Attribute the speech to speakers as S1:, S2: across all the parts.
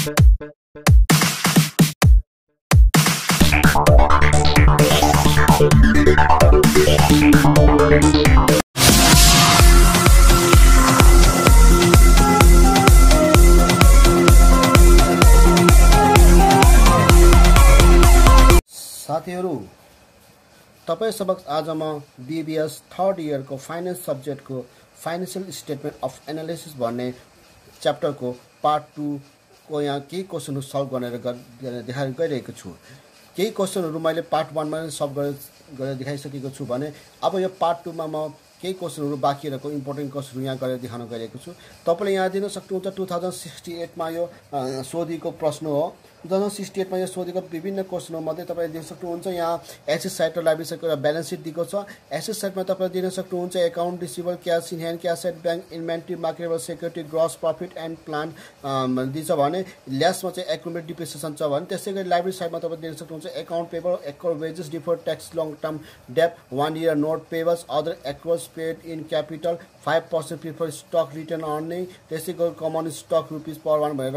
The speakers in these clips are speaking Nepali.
S1: साथीहरु, तपाई समक्ष आज म BBS थर्ड इयर को फाइनेन्स सब्जेक्ट को फाइनेन्शियल स्टेटमेन्ट अफ एनालिसिस भन्ने च्याप्टर को पार्ट 2 को यहाँ केही क्वेशनहरु सल्भ गरेर देखाइ गइरहेको छु। केही क्वेशनहरु मैले पार्ट 1 मा सल्भ गरेर देखाइसकेको छु भने अब यो पार्ट 2 मा म केही क्वेशनहरु बाँकी रहेको इम्पोर्टेन्ट क्वेशनहरु यहाँ गरेर देखाउन गइरहेको छु। तपाईले यहाँ दिन सक्नुहुन्छ 2068 मा यो सोधिएको प्रश्न हो। 2068 मा यो सोधेको विभिन्न क्वेशनहरु मध्ये तपाईले दिन सक्नुहुन्छ। यहाँ एसेट साइड र लायबिलिटी साइडको ब्यालेन्स सिट दिएको छ। एसेट साइडमा तपाईले दिन सक्नुहुन्छ account receivable, cash in hand, cash at bank, inventory, marketable security, gross profit and plan दिन्छ भने लेसमा चाहिँ एक्युमुलेटेड डिप्रिसिएसन छ भने त्यसैगरी लायबिलिटी साइडमा तपाईले दिन सक्नुहुन्छ account payable, acquired wages, deferred tax, long term debt, 1 year note payables, other acquired paid in capital, 5% preferred stock return earning, त्यसैगरी कमन स्टक ₹1 भनेर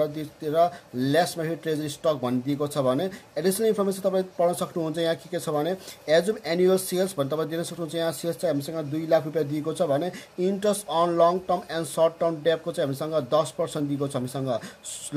S1: र लेसमा फेरि ट्रेजरी स्टक भनिदिएको छ भने एडिसनल इन्फर्मेसन तपाईले पढ्न सक्नुहुन्छ। यहाँ के छ भने एज अफ एनुअल सेल्स भने तपाईले दिन सक्नुहुन्छ। यहाँ सेल्स चाहिँ हामीसँग 2 लाख रुपैयाँ दिएको छ भने interest on long term and short term डेटको चाहिँ हामीसँग 10% दिएको छ। हामीसँग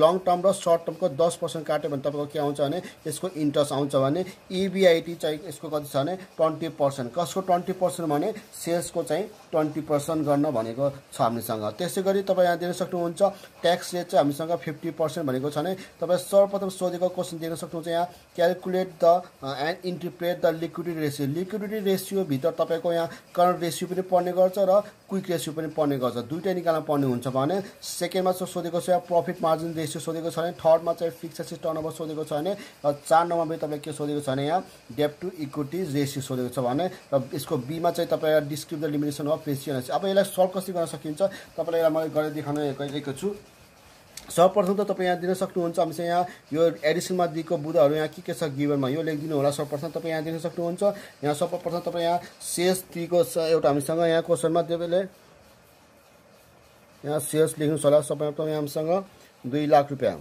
S1: लङ टर्म र सर्ट टर्मको 10% काट्यो भने तपाईको के आउँछ भने यसको इन्ट्रेस्ट आउँछ भने EBIT चाहिँ यसको कति छ भने 20%। कसको 20% भने सेल्सको चाहिँ 20% गर्न भनेको छ हामीसँग। त्यसैगरी तपाईँ यहाँ दिन सक्नुहुन्छ ट्याक्स रेट चाहिँ हामीसँग 50% भनेको छ भने तपाईँ सर्वप्रथम सोधेको क्वेशन दिन सक्नुहुन्छ। यहाँ calculate the and interpret the liquidity ratio. Liquidity ratio भित्र तपाईको यहाँ करन्ट रेसियो पनि पर्ने गर्छ र क्विक रेसियो पनि पर्ने गर्छ, दुईटै निकाल्न पर्ने हुन्छ भने सेकेन्डमा चाहिँ सोधेको छ प्रॉफिट मार्जिन रेसियो सोधेको छ भने, थर्डमा चाहिँ फिक्स्ड एसेट टर्नओभर सोधेको छ भने, र 4 नम्बरमा तपाईले के सोधेको छ भने यहाँ डेब्ट टु इक्विटी रेसियो सोधेको छ भने, र यसको बीमा चाहिँ तपाईँ describe the limitation of ratio. अब यसलाई सल्भ कसरी गर्न सकिन्छ तपाईलाई मैले गरेर देखाउन गइरहेको छु। सर्वप्रथम त तपाईँ यहाँ दिन सक्नुहुन्छ। हामीसँग यहाँ यो एडिसनमा दिएको बुदाहरू यहाँ के छ गिभनमा यो लेखिदिनु होला। सर्वप्रथम तपाईँ यहाँ दिन सक्नुहुन्छ। यहाँ सर्वप्रथम तपाईँ यहाँ सेल्स दिएको छ एउटा हामीसँग यहाँ क्वेशनमा तपाईँले यहाँ सेल्स लेख्नुहोस् होला। सर्वप्रथम यहाँ हामीसँग 2 लाख रुपैयाँ।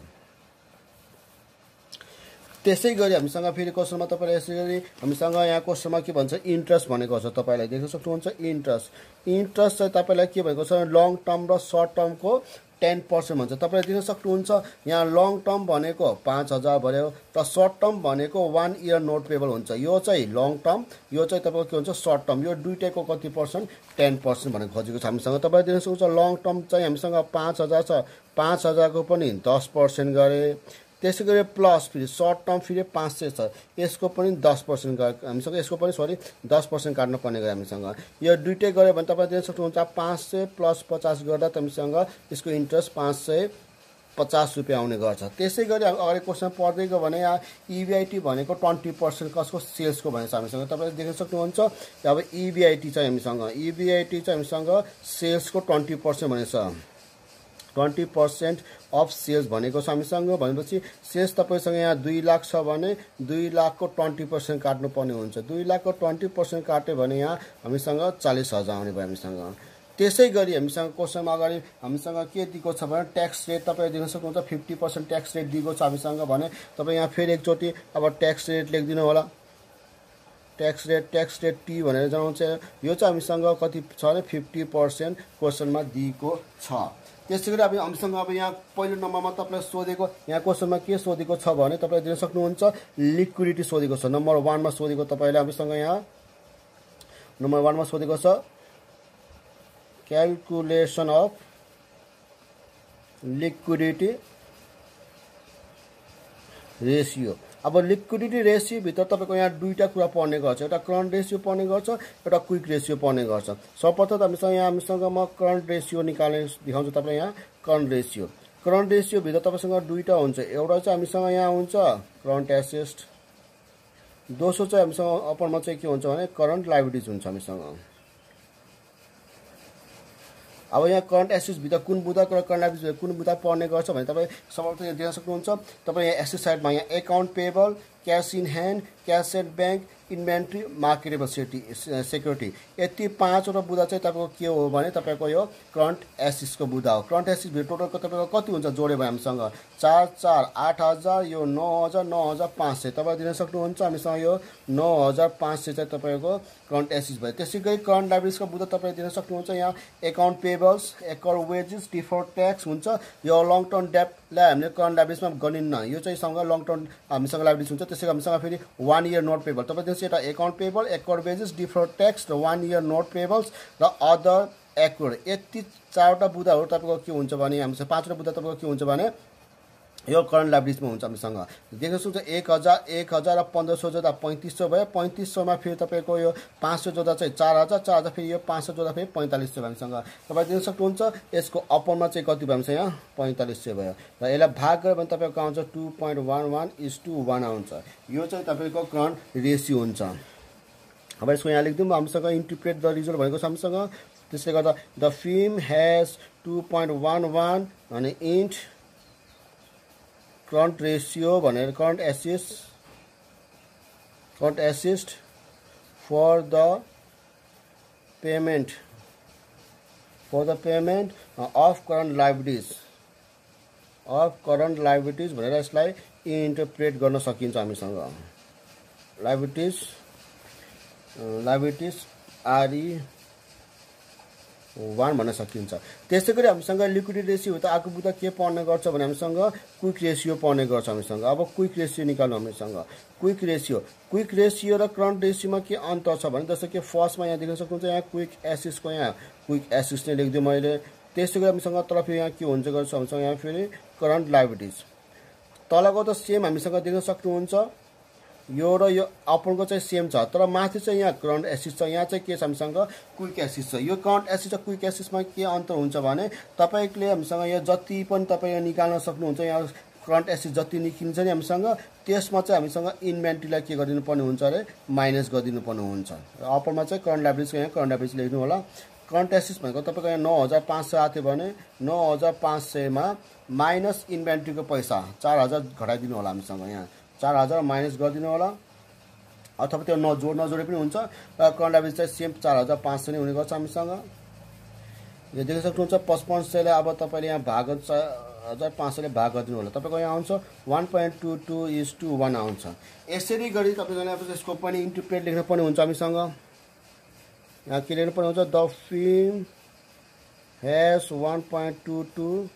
S1: त्यसै गरी हामीसँग फेरि क्वेशनमा तपाईले यसै गरी हामीसँग यहाँ क्वेशनमा के भन्छ इन्ट्रेस्ट भनेको छ। तपाईलाई देख्न सक्नुहुन्छ इन्ट्रेस्ट चाहिँ तपाईलाई के भएको छ लङ टर्म र सर्ट टर्मको 10% भन्छ। तपाईले दिन सक्नुहुन्छ। यहाँ लङ टर्म भनेको 5000 भयो र सर्ट टर्म भनेको 1 year नोट पेबल हुन्छ। यो चाहिँ लङ टर्म, यो चाहिँ तपाईको के हुन्छ सर्ट टर्म। यो दुईटैको कति पर्सेन्ट 10% भनेको खोजेको छ हामीसँग। तपाईले दिन सक्नुहुन्छ लङ टर्म चाहिँ हामीसँग 5000 छ, 5000 को पनि 10% गरे। त्यसैगरी प्लस फेरि सर्ट टर्म फेरि 500 छ, यसको पनि 10% हामीसँग, यसको पनि 10% काट्न पर्ने गरे हामीसँग। यो दुईटै गरे भने तपाईले दिन सक्नुहुन्छ 500 + 50 गर्दा हामीसँग यसको इन्ट्रेस्ट 550 रुपैयाँ आउने गर्छ। त्यसैगरी अगाडि क्वेशन पढ्दै गयो भने यहाँ EBIT भनेको 20% कसको सेल्सको भनेछ हामीसँग। तपाईले देख्न सक्नुहुन्छ। अब EBIT चाहिँ हामीसँग सेल्सको 20% भनेछ। 20% अफ सेल्स भनेको छ हामीसँग। भनेपछि सेल्स तपाईसँग यहाँ 2 लाख छ भने 2 लाख को 20% काट्नु पर्ने हुन्छ। 2 लाख को 20% काट्यो भने यहाँ हामीसँग 40,000 आउने भयो हामीसँग। त्यसै गरी हामीसँग क्वेशनमा अगाडि हामीसँग के दिएको छ भने ट्याक्स रेट तपाईले दिन सक्नुहुन्छ 50% ट्याक्स रेट दिएको छ हामीसँग भने तपाईँ यहाँ फेरि एकचोटि अब ट्याक्स रेट लेखिदिनु होला। ट्याक्स रेट T भनेर जनाउँछ। यो चाहिँ हामीसँग कति छ भने 50% क्वेशनमा दिएको छ। त्यसैगरी अब हामीसँग अब यहाँ पहिलो नम्बरमा तपाईलाई सोधेको यहाँ क्वेशनमा के सोधेको छ भने तपाईले दिन सक्नुहुन्छ लिक्विडिटी सोधेको छ। नम्बर 1 मा सोधेको तपाईले हामीसँग यहाँ नम्बर 1 मा सोधेको छ क्यालकुलेसन अफ लिक्विडिटी रेसियो। अब लिक्विडिटी रेसियो भित्र तपाईको यहाँ दुईटा कुरा पर्ने गर्छ। एउटा करन्ट रेसियो पर्ने गर्छ, एउटा क्विक रेसियो पर्ने गर्छ। सर्वप्रथम हामीसँग म करन्ट रेसियो निकाल्ने देखाउँछु तपाईलाई। यहाँ करन्ट रेसियो भित्र तपाईसँग दुईटा हुन्छ। एउटा चाहिँ हामीसँग यहाँ हुन्छ करन्ट एसेट, दोस्रो चाहिँ हामीसँग अपरमा चाहिँ के हुन्छ भने करन्ट लायबिलिटीज हुन्छ हामीसँग। अब यहाँ करन्ट एसेट्स भित्र कुन बुदा र करन्ट लायबिलिटीज कुन बुदा पर्ने गर्छ भने तपाईँ सर्वप्रथम यहाँ दिन सक्नुहुन्छ। तपाईँ यहाँ एसेट साइडमा यहाँ account payable, cash in hand, cash at bank, inventory, marketable security, यति 5वटा बुदा चाहिँ तपाईँको के हो भने तपाईँको यो करन्ट एसेट्सको बुदा हो। करन्ट एसेट्स टोटलको तपाईँको कति हुन्छ जोड्यो भने हामीसँग 4 4 8,000, यो 9,000 9,500 तपाईँ दिन सक्नुहुन्छ। हामीसँग यो 9,500 चाहिँ तपाईँको करन्ट एसेट्स भयो। त्यसै गरी करन्ट लायबिलिटिजको बुदा तपाईँ दिन सक्नुहुन्छ। यहाँ account payables, account wages, deferred tax हुन्छ। यो लङ टर्म डेब्टलाई हामीले करन्ट लायबिलिटिजमा गनिन्न, यो चाहिँ सँग लङ टर्म हामीसँग लायबिलिटिज हुन्छ। त्यसै हामीसँग फेरि 1 इयर नोट पेबल तपाईँ दिनुहोस्। एउटा account payable, account wages, deferred tax र 1 इयर नोट पेबल्स र अदर एक्युर, यति 4वटा बुदाहरू तपाईँको के हुन्छ भने हामीसँग 5वटा बुदा तपाईँको के हुन्छ भने यो करन्ट लायबिलिटिजमा हुन्छ। हामीसँग देख्न सक्नुहुन्छ 1,000 1,000 र 1,500 जोड्दा 3,500 भयो। 3,500मा फेरि तपाईँको यो 500 जोड्दा चाहिँ 4,000 4,000 फेरि यो 500 जोड्दा फेरि 4500 भयो हामीसँग। तपाईँ दिन सक्नुहुन्छ। यसको अपरमा चाहिँ कति भयो हामीसँग यहाँ 4500 भयो र यसलाई भाग गऱ्यो भने तपाईँको आउँछ 2.11:1 आउँछ। यो चाहिँ तपाईँको करन्ट रेसियो हुन्छ। अब यसको यहाँ लेखिदिउँ हामीसँग इन्टरप्रेट द रिजल्ट भनेको छ हामीसँग। त्यसले गर्दा द फिल्म हेज 2.11 अनि इन्ट करन्ट रेसियो भनेर current asset for the payment of current liabilities भनेर यसलाई इन्टरप्रेट गर्न सकिन्छ हामीसँग। लायबिलिटिज RE1 भन्न सकिन्छ। त्यसै गरी हामीसँग लिक्विडिटी रेसियो त अर्को बुदा के पर्ने गर्छ भने हामीसँग क्विक रेसियो पर्ने गर्छ हामीसँग। अब क्विक रेसियो निकाल्नु हामीसँग। क्विक रेसियो र करन्ट रेसियोमा के अन्तर छ भने जस्तो कि फर्स्टमा यहाँ देख्न सक्नुहुन्छ। यहाँ क्विक एसेट्सको यहाँ क्विक एसेट्स नै लेखिदिउँ मैले। त्यसै गरी हामीसँग तल फेरि यहाँ के हुन्छ गर्छ हामीसँग यहाँ फेरि करन्ट लायबिलिटिज तलको त सेम हामीसँग देख्न सक्नुहुन्छ। यो र यो अपरको चाहिँ सेम छ, तर माथि चाहिँ यहाँ करन्ट एसेट्स छ, यहाँ चाहिँ के छ हामीसँग क्विक एसेट्स छ। यो करन्ट एसेट्स र क्विक एसेट्समा के अन्तर हुन्छ भने तपाईँले हामीसँग यो जति पनि तपाईँ निकाल्न सक्नुहुन्छ। यहाँ करन्ट एसेट्स जति निस्किन्छ नि हामीसँग त्यसमा चाहिँ हामीसँग इन्भेन्ट्रीलाई के गरिदिनु पर्ने हुन्छ अरे माइनस गरिदिनु पर्ने हुन्छ। र अपरमा चाहिँ करन्ट लायबिलिटिजको यहाँ करन्ट लायबिलिटिज लेख्नु होला। करन्ट एसेट्स भनेको तपाईँको यहाँ 9,500 आएको थियो भने 9,500मा माइनस इन्भेन्ट्रीको पैसा 4,000 घटाइदिनु होला हामीसँग। यहाँ 4,000 माइनस गरिदिनु होला, अथवा त्यो नजोडे पनि हुन्छ। र करन्ट लायबिलिटिज चाहिँ सेम 4,500 नै हुने गर्छ हामीसँग। यो देख्न सक्नुहुन्छ 5500लाई अब तपाईँले यहाँ भाग 4,500ले भाग गरिदिनु होला। तपाईँको यहाँ आउँछ 1.22:1 आउँछ। यसरी गरी तपाईँले यसको पनि इन्टरप्रेट लेख्नु पर्ने हुन्छ हामीसँग। यहाँ के लेख्नु पर्ने हुन्छ the firm has 1.22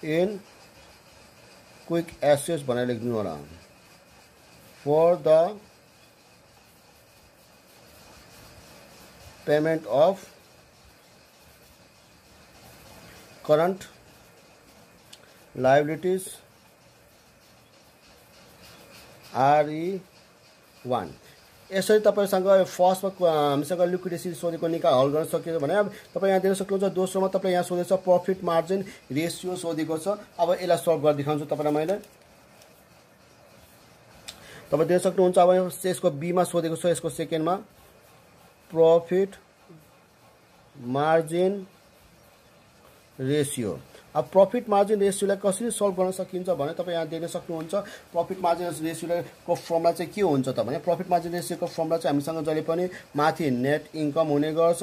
S1: in quick assets भनेर लेखिदिनु होला for the payment of current liabilities RE1। यसरी तपाईँसँग फर्स्टमा हामीसँग लिक्विडिटी सोधेको हल गर्न सकियो भने अब तपाईँ यहाँ दिन सक्नुहुन्छ। दोस्रोमा तपाईँ यहाँ सोधेको छ प्रफिट मार्जिन रेसियो सोधेको छ। अब यसलाई सल्भ गरेर देखाउँछु तपाईँलाई मैले। तपाईँ दिन सक्नुहुन्छ। अब यसको बीमा सोधेको छ, यसको सेकेन्डमा प्रफिट मार्जिन रेसियो। अब प्रफिट मार्जिन रेसियोलाई कसरी सल्भ गर्न सकिन्छ भने तपाईँ यहाँ देख्न सक्नुहुन्छ। प्रफिट मार्जिन रेसियोको फर्मुला चाहिँ के हुन्छ त भने प्रफिट मार्जिन रेसियोको फर्मुला चाहिँ हामीसँग जहिले पनि माथि नेट इन्कम हुने गर्छ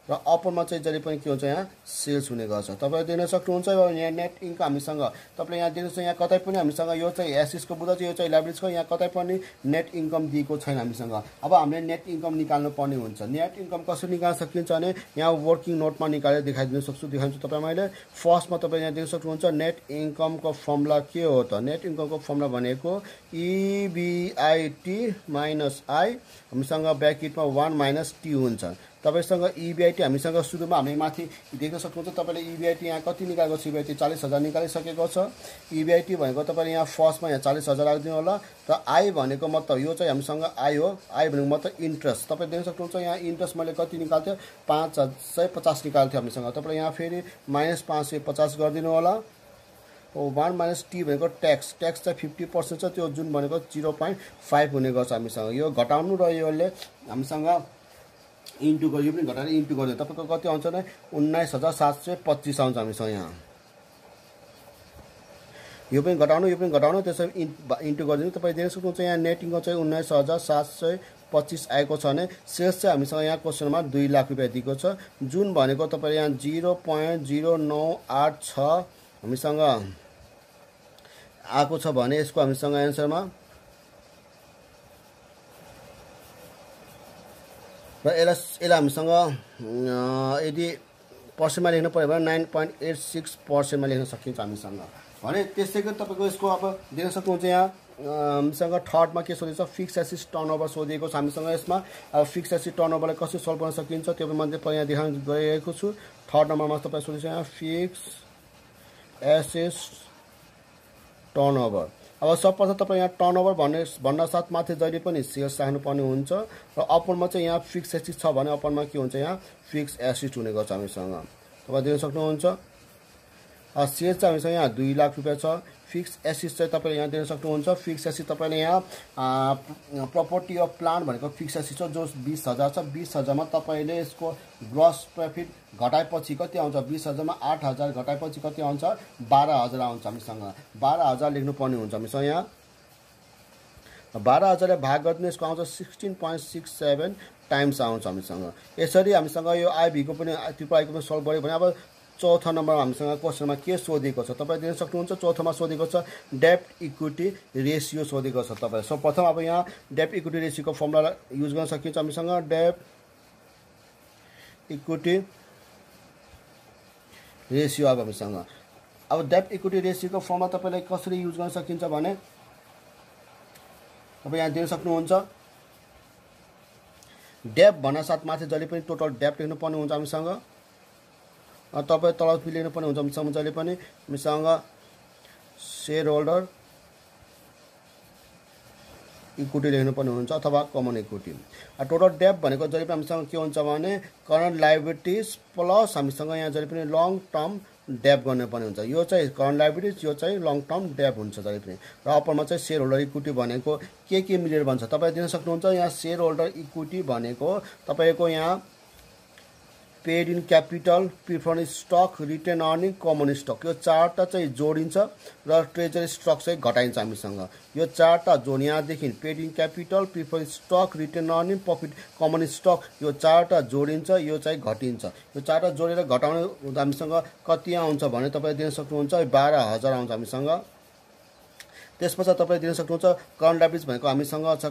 S1: र अपरमा चाहिँ जहिले पनि के हुन्छ यहाँ सेल्स हुने गर्छ। तपाईँ देख्न सक्नुहुन्छ। यहाँ नेट इन्कम हामीसँग तपाईँले यहाँ देख्नुहुन्छ। यहाँ कतै पनि हामीसँग यो चाहिँ एसेट्सको बुदा चाहिँ यो चाहिँ लायबिलिटिजको यहाँ कतै पनि नेट इन्कम दिएको छैन हामीसँग। अब हामीले नेट इन्कम निकाल्नु पर्ने हुन्छ। नेट इन्कम कसरी निकाल्न सकिन्छ भने यहाँ वर्किङ नोटमा निकालेर देखाइदिन्छु तपाईँ मैले। फर्स्टमा तपाईँ यहाँ देख्न सक्नुहुन्छ नेट इन्कमको फर्मुला के हो त। नेट इन्कमको फर्मुला भनेको EBIT माइनस I, हामीसँग ब्र्याकेटमा 1 - T हुन्छ। तपाईसँग EBIT हामीसँग सुरुमा हामी माथि देख्न सक्नुहुन्छ। तपाईँले EBIT यहाँ कति निकालेको छ, EBIT 40,000 निकालिसकेको छ। EBIT भनेको तपाईँले यहाँ फर्स्टमा यहाँ 40,000 राखिदिनु होला। र I भनेको मतलब यो चाहिँ हामीसँग I हो। I भनेको मतलब इन्ट्रेस्ट। तपाईँ देख्न सक्नुहुन्छ यहाँ इन्ट्रेस्ट मैले कति निकाल्थ्यो 550 निकाल्थ्यो हामीसँग। तपाईँले यहाँ फेरि -550 गरिदिनु होला। 1 - T भनेको ट्याक्स चाहिँ 50% छ, त्यो जुन भनेको 0.5 हुने गर्छ हामीसँग। यो घटाउनु र यसले हामीसँग इन्टु गरियो पनि घटाएर इन्टु गरिदियो तपाईँको कति आउँछ भने 19,725 आउँछ हामीसँग यहाँ। यो पनि घटाउनु त्यसो इन्टु गरिदिनु तपाईँ देख्न सक्नुहुन्छ यहाँ नेट इन्कम चाहिँ 19,725 आएको छ भने सेल्स चाहिँ हामीसँग यहाँ क्वेसनमा 2 लाख रुपियाँ दिएको छ जुन भनेको तपाईँ यहाँ 0.0986 हामीसँग आएको छ भने यसको हामीसँग एन्सरमा र यसलाई हामीसँग यदि पर्सेन्टमा लेख्नु पऱ्यो भने 9.86% लेख्न सकिन्छ हामीसँग भने त्यसै गरी तपाईँको यसको अब देख्न सक्नुहुन्छ यहाँ हामीसँग थर्डमा के सोधेको छ फिक्स एसेट टर्नओभर सोधिएको छ हामीसँग यसमा अब फिक्स एसेट टर्नओभरलाई कसरी सल्भ गर्न सकिन्छ त्यो पनि मैले यहाँ देखाउन गइरहेको छु थर्ड नम्बरमा तपाईँ सोधेको छ यहाँ फिक्स एसेट टर्नओभर अब सर्वप्रथम तपाईँ यहाँ टर्नओभर भन्न साथ माथि जहिले पनि सेल्स राख्नुपर्ने हुन्छ र अपरमा चाहिँ यहाँ फिक्स एसेट छ भने अपरमा के हुन्छ यहाँ फिक्स एसेट हुने गर्छ हामीसँग तपाईँ देख्न सक्नुहुन्छ सेल्स चाहिँ हामीसँग यहाँ 2 लाख रुपियाँ छ फिक्स एसेट चाहिँ तपाईँले यहाँ देख्न सक्नुहुन्छ फिक्स एसेट तपाईँले यहाँ प्रपर्टी अफ प्लान भनेको फिक्स एसेट छ जो 20,000 छ 20,000मा तपाईँले यसको ग्रस प्रफिट घटाएपछि कति आउँछ 20,000मा 8,000 घटाएपछि कति आउँछ 12,000 आउँछ हामीसँग 12,000 लेख्नुपर्ने हुन्छ हामीसँग यहाँ 12,000ले भाग गरिदिनु यसको आउँछ 16.67 टाइम्स आउँछ हामीसँग यसरी हामीसँग यो आइभीको पनि ट्रिपल आईको पनि सल्भ गऱ्यो भने अब चौथा नम्बरमा हामीसँग क्वेसनमा के सोधेको छ तपाईँ देख्न सक्नुहुन्छ चौथामा सोधेको छ डेब्ट इक्विटी रेसियो सोधेको छ तपाईँ सर्वप्रथम अब यहाँ डेब्ट इक्विटी रेसियोको फर्मुला युज गर्न सकिन्छ हामीसँग डेब्ट इक्विटी रेसियो अब हामीसँग अब डेब्ट इक्विटी रेसियोको फर्मुला तपाईँलाई कसरी युज गर्न सकिन्छ भने तपाईँ यहाँ देख्न सक्नुहुन्छ डेब्ट भन्न साथ माथि जहिले पनि टोटल डेब्ट लेख्नुपर्ने हुन्छ हामीसँग तपाईँ तल लेख्नुपर्ने हुन्छ हामीसँग जहिले पनि हामीसँग सेयर होल्डर इक्विटी लेख्नुपर्ने हुन्छ अथवा कमन इक्विटी टोटल डेब्ट भनेको जहिले पनि हामीसँग के हुन्छ भने करेन्ट लायबिलिटिज प्लस हामीसँग यहाँ जहिले पनि लङ टर्म डेब्ट गर्नुपर्ने हुन्छ यो चाहिँ करेन्ट लायबिलिटिज यो चाहिँ लङ टर्म डेब्ट हुन्छ जहिले पनि र अपरमा चाहिँ सेयर होल्डर इक्विटी भनेको के मिलेर भन्छ तपाईँ दिन सक्नुहुन्छ यहाँ सेयर होल्डर इक्विटी भनेको तपाईँको यहाँ paid in capital preference stock retain earning common stock यो चारवटा चाहिँ जोडिन्छ र ट्रेजरी स्टक चाहिँ घटाइन्छ हामीसँग यो चारवटा जोड यहाँदेखि paid in capital preference stock retain earning profit common stock यो चारवटा जोडिन्छ यो चाहिँ घटिन्छ यो चारवटा जोडेर घटाउने हुँदा हामीसँग कति आउँछ भने तपाईँ दिन सक्नुहुन्छ 12,000 आउँछ हामीसँग त्यसपछि तपाईँ दिन सक्नुहुन्छ करेन्ट लायबिलिटिज भनेको हामीसँग छ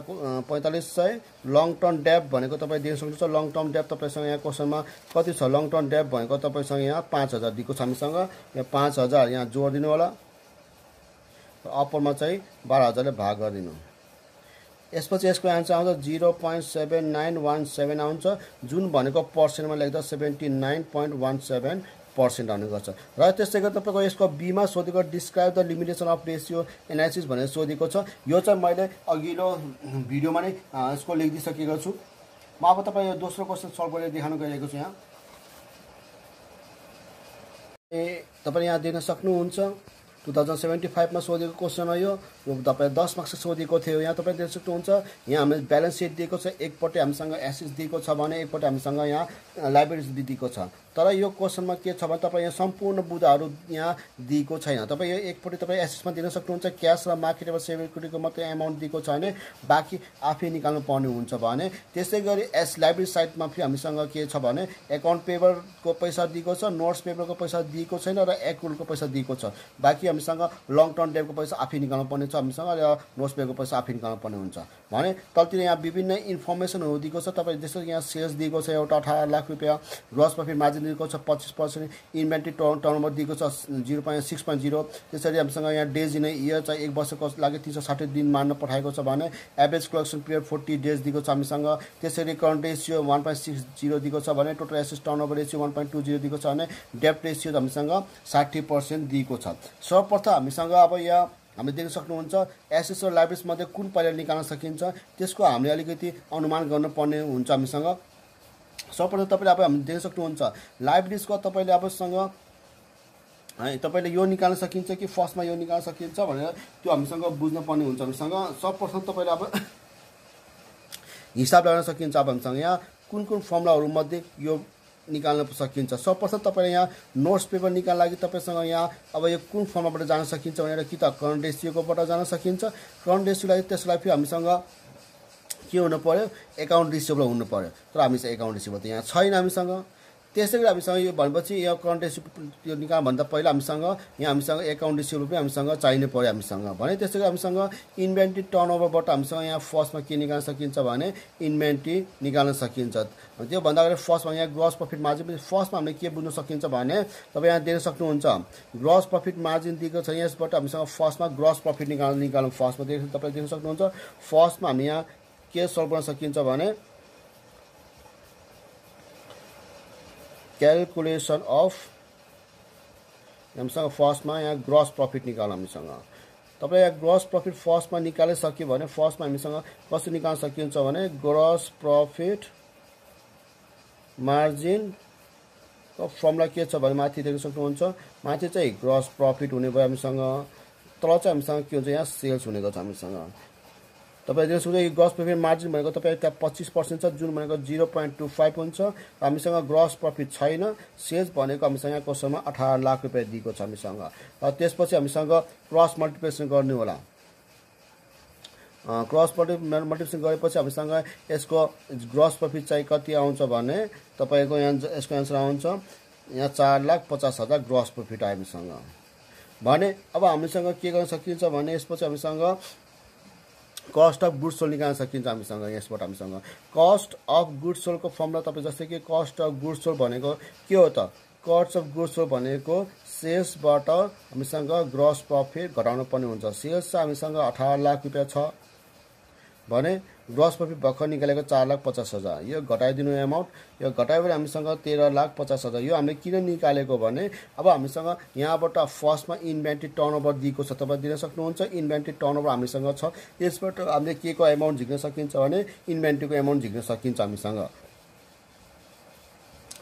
S1: 4500 लङ टर्म डेब्ट भनेको तपाईँ दिन सक्नुहुन्छ लङ टर्म डेब्ट तपाईँसँग यहाँ क्वेसनमा कति छ लङ टर्म डेब्ट भनेको तपाईँसँग यहाँ 5,000 दिएको छ हामीसँग यहाँ 5,000 यहाँ जोडिदिनु होला अपरमा चाहिँ 12,000ले भाग गरिदिनु यसपछि यसको एन्सर आउँछ 0.7917 आउँछ जुन भनेको पर्सेन्टमा लेख्दा 79.17% आउने गर्छ र त्यसै गरी तपाईँको यसको बीमा सोधेको describe the limitation of ratio analysis भनेर सोधेको छ यो चाहिँ मैले अघिल्लो भिडियोमा नै यसको लेखिदिइसकेको छु म अब तपाईँ यो दोस्रो क्वेसन सल्भ गरेर देखाउन गइरहेको छु यहाँ तपाईँ यहाँ देख्न सक्नुहुन्छ 2075 मा सोधेको क्वेसन हो यो तपाईँ 10 मार्क्स सोधेको थियो यहाँ तपाईँ देख्न सक्नुहुन्छ यहाँ हामीले ब्यालेन्स सिट दिएको छ एकपट्टि हामीसँग एसेट्स दिएको छ भने एकपट्टि हामीसँग यहाँ लायबिलिटिज दिएको छ तर यो क्वेसनमा के छ भने तपाईँ यहाँ सम्पूर्ण बुदाहरू यहाँ दिएको छैन तपाईँ यो एकपट्टि तपाईँ एसेट्समा दिन सक्नुहुन्छ क्यास र मार्केटेबल सेक्युरिटीको मात्रै एमाउन्ट दिएको छ भने बाँकी आफै निकाल्नु पर्ने हुन्छ भने त्यसै गरी लायबिलिटी साइडमा फेरि हामीसँग के छ भने एकाउन्ट पेबलको पैसा दिएको छ नोट्स पेबलको पैसा दिएको छैन र एक्रुलको पैसा दिएको छ बाँकी हामीसँग लङ टर्म डेब्टको पैसा आफै निकाल्नु पर्ने छ हामीसँग र नोट्स पेबलको पैसा आफै निकाल्नु पर्ने हुन्छ भने तलतिर यहाँ विभिन्न इन्फर्मेसनहरू दिएको छ तपाईँ जस्तो यहाँ सेल्स दिएको छ एउटा 18 लाख रुपियाँ ग्रस प्रफिट मार्जिन दिएको छ 25% इन्भेन्ट्री टर्नओभर दिएको छ 0.6.0 त्यसरी हामीसँग यहाँ डेज इन इयर चाहिँ 1 वर्षको लागि 360 दिन मान्न पठाएको छ भने एभरेज कलेक्सन पिरियड 40 डेज दिएको छ हामीसँग त्यसरी करेन्ट रेसियो 1.60 दिएको छ भने टोटल एसेट टर्नओभर रेसियो 1.20 दिएको छ भने डेब्ट रेसियो हामीसँग 60% दिएको छ सर्वप्रथम हामीसँग अब यहाँ हामीले देख्न सक्नुहुन्छ एसेट्स र लायबिलिटिज मध्ये कुन पहिला निकाल्न सकिन्छ त्यसको हामीले अलिकति अनुमान गर्नुपर्ने हुन्छ हामीसँग सर्वप्रथम तपाईँले अब हामीले देख्न सक्नुहुन्छ लायबिलिटिजको तपाईँले अबसँग तपाईँले यो निकाल्न सकिन्छ कि फर्स्टमा यो निकाल्न सकिन्छ भनेर त्यो हामीसँग बुझ्नुपर्ने हुन्छ हामीसँग सर्वप्रथम तपाईँले अब हिसाब लगाउन सकिन्छ अब हामीसँग यहाँ कुन कुन फर्मुलाहरू मध्ये यो निकाल्न सकिन्छ। सर्वप्रथम तपाईँले यहाँ नोट्स पेपर निकाल्न लागि तपाईँसँग यहाँ अब यो कुन फर्मबाट जान सकिन्छ भनेर कि त करन्ट रेसियोकोबाट जान सकिन्छ। करन्ट रेसियोलाई त्यसलाई फेरि हामीसँग के हुनु पर्यो, एकाउन्ट रिसिभेबल हुनु पर्यो। तर हामीसँग एकाउन्ट रिसिभेबल त यहाँ छैन हामीसँग। त्यसै गरी हामीसँग यो भनेपछि यो करन्ट रेसियो निकाल्नुभन्दा पहिला हामीसँग एकाउन्ट रिसिभेबल पनि हामीसँग चाहिनु पर्यो हामीसँग भने। त्यसै गरी हामीसँग इन्भेन्ट्री टर्नओभरबाट हामीसँग यहाँ फर्स्टमा के निकाल्न सकिन्छ भने इन्भेन्ट्री निकाल्न सकिन्छ। त्योभन्दा अगाडि फर्स्टमा यहाँ ग्रस प्रफिट मार्जिन पनि फर्स्टमा हामीले के बुझ्न सकिन्छ भने तपाईँ यहाँ दिन सक्नुहुन्छ ग्रस प्रफिट मार्जिन दिएको छ। यसबाट हामीसँग फर्स्टमा ग्रस प्रफिट निकाल्नु फर्स्टमा तपाईँ देख्न सक्नुहुन्छ। फर्स्टमा हामी यहाँ के सल्भ गर्न सकिन्छ भने क्यालकुलेसन अफ हामीसँग फर्स्टमा यहाँ ग्रस प्रफिट निकाल्नु हामीसँग। तपाईँ यहाँ ग्रस प्रफिट फर्स्टमा निकालिसक्यो भने फर्स्टमा हामीसँग कसरी निकाल्न सकिन्छ भने ग्रस प्रफिट मार्जिनको फर्मुला के छ भने माथि देख्न सक्नुहुन्छ। माथि चाहिँ ग्रस प्रफिट हुने भयो हामीसँग, तल चाहिँ हामीसँग के हुन्छ यहाँ सेल्स हुनेको छ हामीसँग। तपाईँ देख्न सक्नुहुन्छ यो ग्रस प्रफिट मार्जिन भनेको तपाईँ त्यहाँ 25% छ, जुन भनेको 0.25 हुन्छ। हामीसँग ग्रस प्रफिट छैन। सेल्स भनेको हामीसँग यहाँ क्वेसनमा 18 लाख रुपियाँ दिएको छ हामीसँग। र त्यसपछि हामीसँग क्रस मल्टिप्लिकेसन गर्नु होला। क्रस मल्टिप्लिकेसन गरेपछि हामीसँग यसको ग्रस प्रफिट चाहिँ कति आउँछ भने तपाईँको यहाँ यसको एन्सर आउँछ यहाँ 4,50,000 ग्रस प्रफिट आयो हामीसँग भने। अब हामीसँग के गर्न सकिन्छ भने यसपछि हामीसँग कस्ट अफ गुड्स सोल्ड निकाल्न सकिन्छ हामीसँग। यसबाट हामीसँग कस्ट अफ गुड्स सोल्डको फर्मुला तपाईँ जस्तै कि कस्ट अफ गुड्स सोल्ड भनेको के हो त, कस्ट अफ गुड्स सोल्ड भनेको सेल्सबाट हामीसँग ग्रस प्रफिट घटाउनु पर्ने हुन्छ। सेल्स चाहिँ हामीसँग 18 लाख रुपियाँ छ भने ग्रस प्रफिट भर्खर निकालेको 4,50,000 यो घटाइदिनु एमाउन्ट। यो घटायो भने हामीसँग 13,50,000। यो हामीले किन निकालेको भने अब हामीसँग यहाँबाट फर्स्टमा इन्भेन्ट्री टर्नओभर दिएको छ, तपाईँ दिन सक्नुहुन्छ। इन्भेन्ट्री टर्नओभर हामीसँग छ, यसबाट हामीले के को एमाउन्ट झिक्न सकिन्छ भने इन्भेन्ट्रीको एमाउन्ट झिक्न सकिन्छ हामीसँग।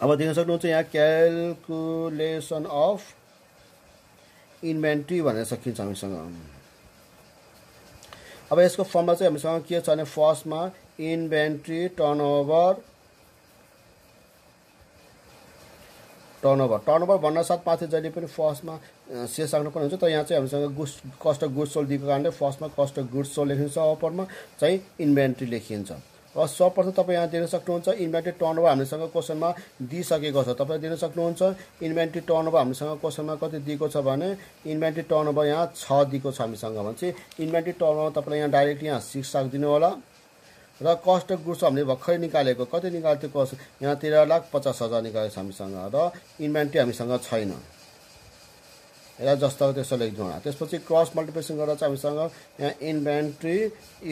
S1: अब दिन सक्नुहुन्छ यहाँ क्यालकुलेसन अफ इन्भेन्ट्री भनेर सकिन्छ हामीसँग। अब यसको फर्मुला चाहिँ हामीसँग के छ भने फर्स्टमा इन्भेन्ट्री टर्नओभर भन्न साथ माथि जहिले पनि फर्स्टमा सेल्स राख्नुपर्ने हुन्छ। तर यहाँ चाहिँ हामीसँग कस्ट अफ गुड्स सोल्ड दिएको कारणले फर्स्टमा कस्ट अफ गुड्स सोल्ड लेखिन्छ, अपरमा चाहिँ इन्भेन्ट्री लेखिन्छ। र सर्वप्रथम तपाईँ यहाँ दिन सक्नुहुन्छ इन्भेन्ट्री टर्नओभर हामीसँग क्वेसनमा दिइसकेको छ। तपाईँ दिन सक्नुहुन्छ इन्भेन्ट्री टर्नओभर हामीसँग क्वेसनमा कति दिएको छ भने इन्भेन्ट्री टर्नओभर यहाँ 6 दिएको छ हामीसँग भने चाहिँ इन्भेन्ट्री टर्नओभर तपाईँलाई यहाँ डाइरेक्ट यहाँ 6 राखिदिनु होला। र कस्ट अफ गुड्स हामीले भर्खरै निकालेको कति निकालेको कस्ट यहाँ 13,50,000 निकालेको छ हामीसँग र इन्भेन्ट्री हामीसँग छैन। यसलाई जस्तो त्यसो लेखिदिनु होला। त्यसपछि क्रस मल्टिप्लिकेसन गरेर चाहिँ हामीसँग यहाँ inventory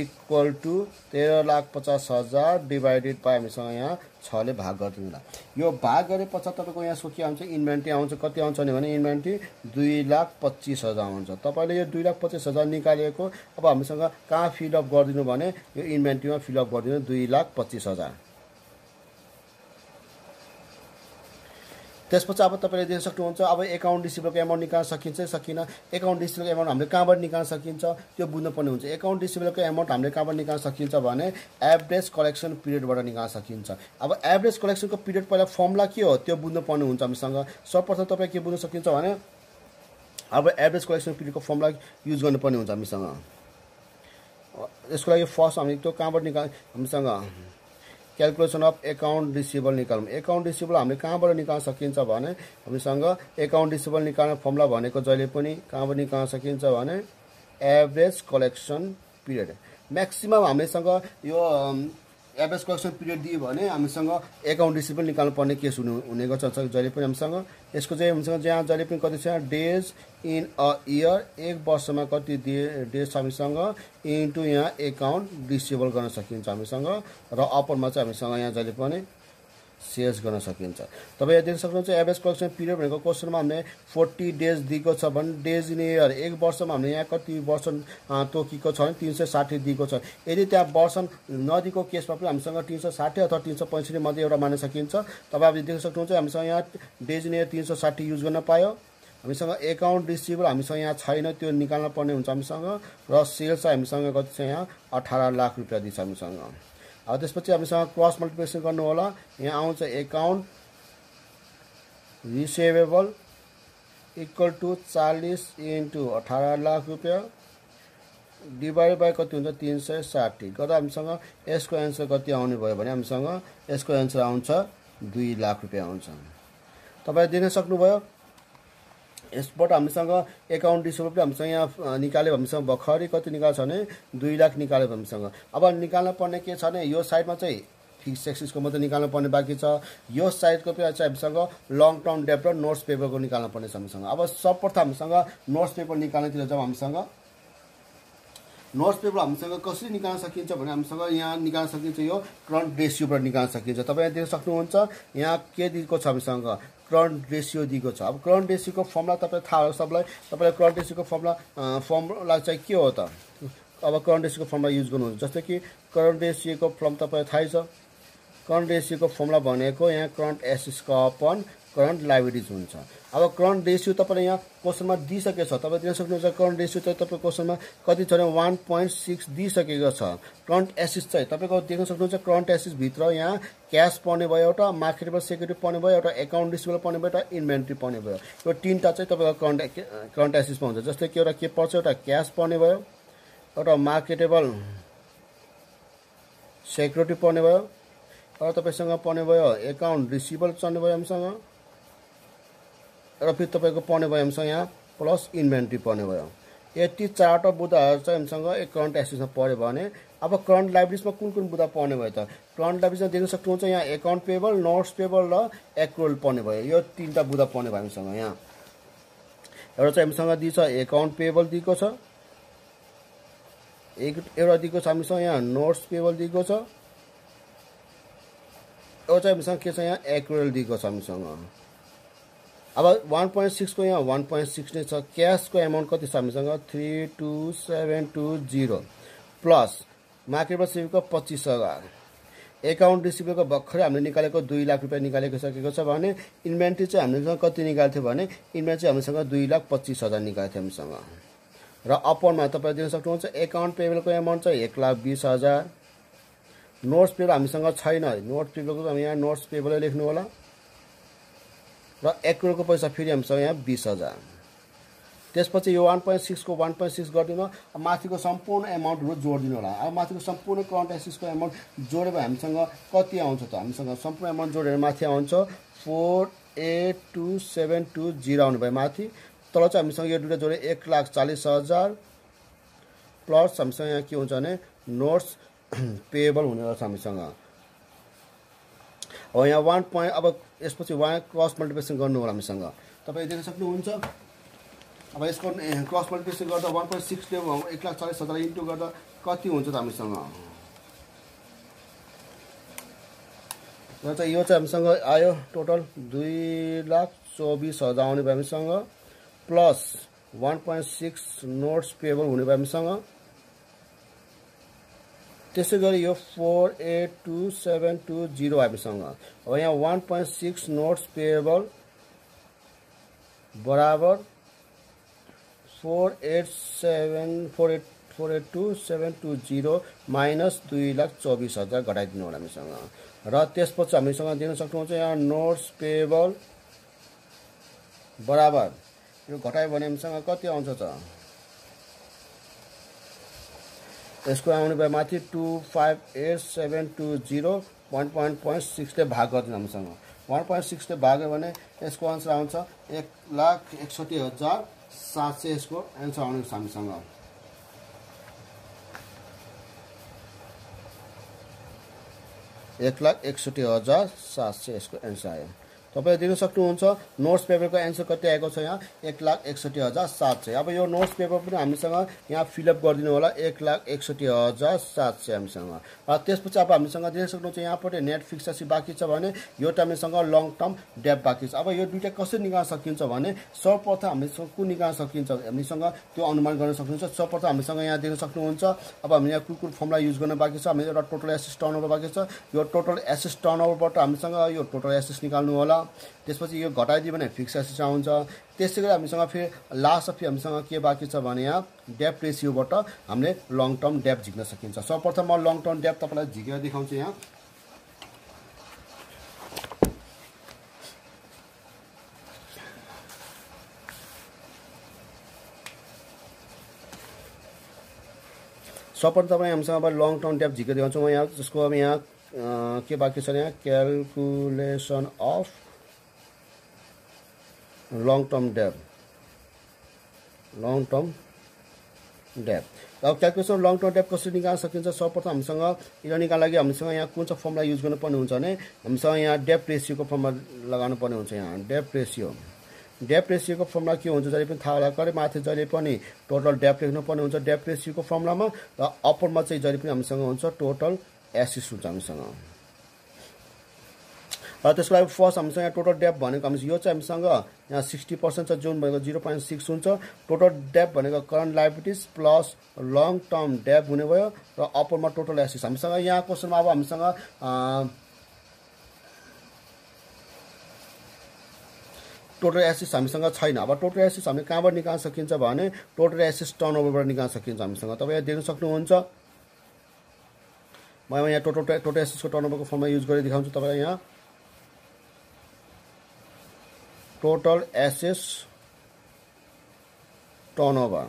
S1: equal to 13,50,000 divided by हामीसँग यहाँ 6 ले भाग गरिदिनु होला। यो भाग गरे पछाडि तपाईँको यहाँ के आउँछ इन्भेन्ट्री आउँछ कति आउँछ भने इन्भेन्ट्री 2,25,000 आउँछ। तपाईँले यो 2,25,000 निकालेको अब हामीसँग कहाँ फिलअप गरिदिनु भने यो इन्भेन्ट्रीमा फिलअप गरिदिनु 2,25,000। त्यसपछि अब तपाईँले दिन सक्नुहुन्छ अब एकाउन्ट रिसिभेबलको एमाउन्ट निकाल्न सकिन्छ सकिन। एकाउन्ट रिसिभेबलको एमाउन्ट हामीले कहाँबाट निकाल्न सकिन्छ त्यो बुझ्नुपर्ने हुन्छ। एकाउन्ट रिसिभेबलको एमाउन्ट हामीले कहाँबाट निकाल्न सकिन्छ भने एभरेज कलेक्सन पिरियडबाट निकाल्न सकिन्छ। अब एभरेज कलेक्सनको पिरियड पहिला फर्मुला के हो त्यो बुझ्नुपर्ने हुन्छ हामीसँग। सर्वप्रथम तपाईँ के बुझ्न सकिन्छ भने अब एभरेज कलेक्सन पिरियडको फर्मुला युज गर्नुपर्ने हुन्छ हामीसँग। यसको लागि फर्स्ट हामी त्यो कहाँबाट हामीसँग क्यालकुलेसन अफ एकाउन्ट रिसिभेबल निकाल्नु। एकाउन्ट रिसिभेबल हामीले कहाँबाट निकाल्न सकिन्छ भने हामीसँग एकाउन्ट रिसिभेबल निकाल्ने फर्मुला भनेको जहिले पनि कहाँबाट निकाल्न सकिन्छ भने एभरेज कलेक्सन पिरियड। म्याक्सिमम हामीसँग यो एभरेज कलेक्सन पिरियड दियो भने हामीसँग एकाउन्ट रिसिभेबल निकाल्नु पर्ने केस हुने गर्छ जहिले पनि हामीसँग। यसको चाहिँ हामीसँग जहाँ जहिले पनि कति छ डेज इन अ इयर, एक वर्षमा कति डेज छ हामीसँग इन्टु यहाँ एकाउन्ट रिसिभेबल गर्न सकिन्छ हामीसँग। र अपरमा चाहिँ हामीसँग यहाँ जहिले पनि सेल्स गर्न सकिन्छ। तपाईँ यहाँ देख्न सक्नुहुन्छ एभरेज कलेक्सन पिरियड भनेको क्वेसनमा हामीले 40 डेज दिएको छ भने डेज इन इयर एक वर्षमा हामीले यहाँ कति वर्ष तोकेको छ भने 360 दिएको छ। यदि त्यहाँ वर्ष नदिएको केसमा पनि हामीसँग 360 अथवा 365 मध्ये एउटा मान्न सकिन्छ। तपाईँ देख्न सक्नुहुन्छ हामीसँग यहाँ डेज इन इयर 360 युज गर्न पायो। हामीसँग एकाउन्ट रिसिभेबल हामीसँग यहाँ छैन त्यो निकाल्न पर्ने हुन्छ हामीसँग। र सेल्स चाहिँ हामीसँग कति छ यहाँ 18 लाख रुपियाँ दिन्छ हामीसँग। अब त्यसपछि हामीसँग क्रस मल्टिप्लिकेसन गर्नु होला। यहाँ आउँछ account receivable equal to 40 into 18 lakh रुपियाँ डिभाइड बाई कति हुन्छ 360 गर्दा हामीसँग यसको एन्सर कति आउने भयो भने हामीसँग यसको एन्सर आउँछ 2 लाख रुपियाँ आउँछ। तपाईले देख्न सक्नुभयो यसबाट हामीसँग एकाउन्ट रिसिभेबल हामीसँग यहाँ निकाल्यो हामीसँग भर्खरै कति निकाल्छ भने 2 लाख निकाल्यो हामीसँग। अब निकाल्न पर्ने के छ भने यो साइडमा चाहिँ फिक्स एक्सिसको मात्रै निकाल्नु पर्ने बाँकी छ, यो साइडको चाहिँ हामीसँग लङ टर्म डेब्ट र नोट्स पेपरको निकाल्नु पर्ने छ हामीसँग। अब सर्वप्रथम हामीसँग नोट्स पेपर निकाल्नतिर जब हामीसँग नोट्स पेपर हामीसँग कसरी निकाल्न सकिन्छ भने हामीसँग यहाँ निकाल्न सकिन्छ यो करन्ट रेसियोबाट निकाल्न सकिन्छ। तपाईले देख्न सक्नुहुन्छ यहाँ के दिएको छ हामीसँग करन्ट रेसियो दिएको छ। अब करन्ट रेसियोको फर्मुला तपाईलाई थाहा हो सबलाई, तपाईले करन्ट रेसियोको फर्मुला चाहिँ के हो त, अब करन्ट रेसियोको फर्मुला युज गर्नुहुन्छ। जस्तै कि करन्ट रेसियोको फर्मुला तपाईलाई थाहै छ, करन्ट रेसियोको फर्मुला भनेको यहाँ करन्ट एसेट्सको अपन करन्ट लायबिलिटिज हुन्छ। अब करन्ट रेसियो तपाईले यहाँ क्वेशनमा दिइसकेको छ, तपाईले दिन सक्नुहुन्छ करन्ट रेसियो चाहिँ तपाईको क्वेशनमा कति छ भने 1.6 दिइसकेको छ। करन्ट एसेट्स चाहिँ तपाईको देख्न सक्नुहुन्छ करन्ट एसेट्स भित्र यहाँ क्याश पर्ने भयो, एउटा मार्केटेबल सेक्युरिटी पर्ने भयो, एउटा एकाउन्ट रिसिभेबल पर्ने भयो, एउटा इन्भेन्ट्री पर्ने भयो। यो तीनटा चाहिँ तपाईको करन्ट एसेट्समा हुन्छ। जस्तै कि एउटा के पर्छ, एउटा क्याश पर्ने भयो, एउटा मार्केटेबल सेक्युरिटी पर्ने भयो, र तपाईसँग पर्ने भयो एकाउन्ट रिसिभेबल चल्ने भयो हामीसँग, र फेरि तपाईको पर्ने भयो हामीसँग यहाँ प्लस इन्भेन्ट्री पर्ने भयो। यति चारवटा बुदाहरू चाहिँ हामीसँग एक करन्ट एसेट्समा पर्यो भने अब करन्ट लायबिलिटिजमा कुन कुन बुदा पर्ने भयो त, करन्ट लायबिलिटिजमा देख्न सक्नुहुन्छ यहाँ एकाउन्ट पेबल, नोट्स पेबल र एक्रुअल पर्ने भयो। यो तीनटा बुदा पर्ने भयो हामीसँग। यहाँ एउटा चाहिँ हामीसँग दिन्छ एकाउन्ट पेबल दिएको छ, एउटा दिएको छ हामीसँग यहाँ नोट्स पेबल दिएको छ, एउटा चाहिँ हामीसँग के छ यहाँ एक्रुअल दिएको छ हामीसँग। अब 1.6 को यहाँ 1.6 नै छ। क्याशको एमाउन्ट कति छ हामीसँग 32720 प्लस मार्केटमा सेभिङको 25,000, एकाउन्ट रिसिभेबलको भर्खरै हामीले निकालेको 2 लाख रुपियाँ निकालेको सकेको छ भने इन्भेन्ट्री चाहिँ हामीसँग कति निकाल्थ्यो भने इन्भेन्ट्री हामीसँग 2,25,000 निकाल्थ्यो हामीसँग। र अपनमा तपाईले दिन सक्नुहुन्छ एकाउन्ट पेबलको एमाउन्ट चाहिँ 1,20,000, नोट्स पेबल हामीसँग छैन, नोट्स पेबलको हामी यहाँ नोट्स पेबलै लेख्नु होला, र एक्रुअलको पैसा फेरि हामीसँग यहाँ 20,000। त्यसपछि यो 1.6 को 1.6 गरिदिनु, माथिको सम्पूर्ण एमाउन्टहरू जोडिदिनु होला। अब माथिको सम्पूर्ण करन्ट एसेट्सको एमाउन्ट जोडेर हामीसँग कति आउँछ त, हामीसँग सम्पूर्ण एमाउन्ट जोडेर माथि आउँछ 482,720 आउनु भयो माथि। तल चाहिँ हामीसँग यो दुईटा जोडे 1,40,000 प्लस हामीसँग यहाँ के हुन्छ भने नोट्स पेएबल हुने रहेछ हामीसँग। अब यहाँ 1 अब यसपछि वहाँ क्रस मल्टिप्लिकेसन गर्नु होला हामीसँग, तपाईले देख्न सक्नुहुन्छ। अब यसको क्रस मल्टिप्लिकेसन गर्दा 1.6 ले 1,40,000 इन्टु गर्दा कति हुन्छ त हामीसँग, र चाहिँ यो चाहिँ हामीसँग आयो टोटल 2,24,000 आउने भयो हामीसँग, प्लस 1.6 नोट्स पेएबल हुने भयो हामीसँग। त्यसै गरी यो 482,720 हामीसँग। अब यहाँ 1.6 नोट्स पेएबल बराबर 482,720 माइनस 2,24,000 घटाइदिनु होला हामीसँग। र त्यसपछि हामीसँग दिन सक्नुहुन्छ यहाँ नोट्स पेएबल बराबर यो घटायो भने हामीसँग कति आउँछ त, यसको आउने भयो माथि 258,720 1.6 ले भाग गरिदिनु हामीसँग। 1.6 ले भाग्यो भने यसको आन्सर आउँछ 1,61,700 यसको एन्सर आउने छ हामीसँग। एक 1,61,700 यसको एन्सर आयो। तपाईले दिन सक्नुहुन्छ नोट्स पेपरको एन्सर कति आएको छ यहाँ 1,61,700। अब यो नोट्स पेपर पनि हामीसँग यहाँ फिलअप गरिदिनु होला 1,61,700 हामीसँग। र त्यसपछि अब हामीसँग दिन सक्नुहुन्छ यहाँपट्टि नेट फिक्स राशि बाँकी छ भने यो हामीसँग लङ टर्म डेब्ट बाँकी छ। अब यो दुईटा कसरी निकाल्न सकिन्छ भने सर्वप्रथम हामीसँग कुन निकाल्न सकिन्छ हामीसँग त्यो अनुमान गर्न सक्नुहुन्छ। सर्वप्रथम हामीसँग यहाँ दिन सक्नुहुन्छ अब हामी यहाँ कुन फर्मुला युज गर्न बाँकी छ, हामी एउटा टोटल एसेट्स टर्नओभर बाँकी छ। यो टोटल एसेट्स टर्नओभरबाट हामीसँग यो टोटल एसेट्स निकाल्नु होला। त्यसपछि यो घटाइदियो भने फिक्स एसेट्स आउँछ। त्यसै गरी हामीसँग फेरि लास्ट अफ हामीसँग के बाँकी छ भने यहाँ डेब्ट रेसियोबाट हामीले लङ टर्म डेब्ट झिक्न सकिन्छ। सर्वप्रथम म लङ टर्म डेब्ट तपाईँलाई झिकेर देखाउँछु। यहाँ सर्वप्रथम तपाईँ हामीसँग अब लङ टर्म डेप्थ झिकेर देखाउँछु म यहाँ, जसको अब यहाँ के बाँकी छ यहाँ, calculation of long term depth. अब क्यालकुलेसन लङ टर्म डेप्थ कसरी निकाल्न सकिन्छ? सर्वप्रथम हामीसँग यो निकाल्न लागि हामीसँग यहाँ कुन चाहिँ फर्मुला युज गर्नुपर्ने हुन्छ भने हामीसँग यहाँ डेप्थ रेसियोको फर्मुला लगाउनु पर्ने हुन्छ। यहाँ डेप्थ रेसियोको फर्मुला के हुन्छ जहिले पनि थाहा होला, करे माथि जहिले पनि टोटल डेप्थ लेख्नुपर्ने हुन्छ डेप्थ रेसियोको फर्मुलामा, र अप्परमा चाहिँ जहिले पनि हामीसँग हुन्छ टोटल एसिस हुन्छ हामीसँग। र त्यसको लागि फर्स्ट हामीसँग यहाँ टोटल डेप्थ भनेको हामी यो चाहिँ हामीसँग यहाँ 60% छ, जुन भनेको 0.6 हुन्छ। टोटल डेप्थ भनेको current liabilities plus long term depth हुने भयो, र अप्परमा टोटल एसिस। हामीसँग यहाँ क्वेसनमा अब हामीसँग टोटल एसिस हामीसँग छैन। अब टोटल एसिस हामीले कहाँबाट निकाल्न सकिन्छ भने टोटल एसिस टर्नओभरबाट निकाल्न सकिन्छ हामीसँग। तपाईँ यहाँ देख्न सक्नुहुन्छ, म यहाँ टोटल एसिसको टर्नओभरको फर्मुला युज गरेर देखाउँछु तपाईँलाई। यहाँ टोटल एसेस टर्नओभर,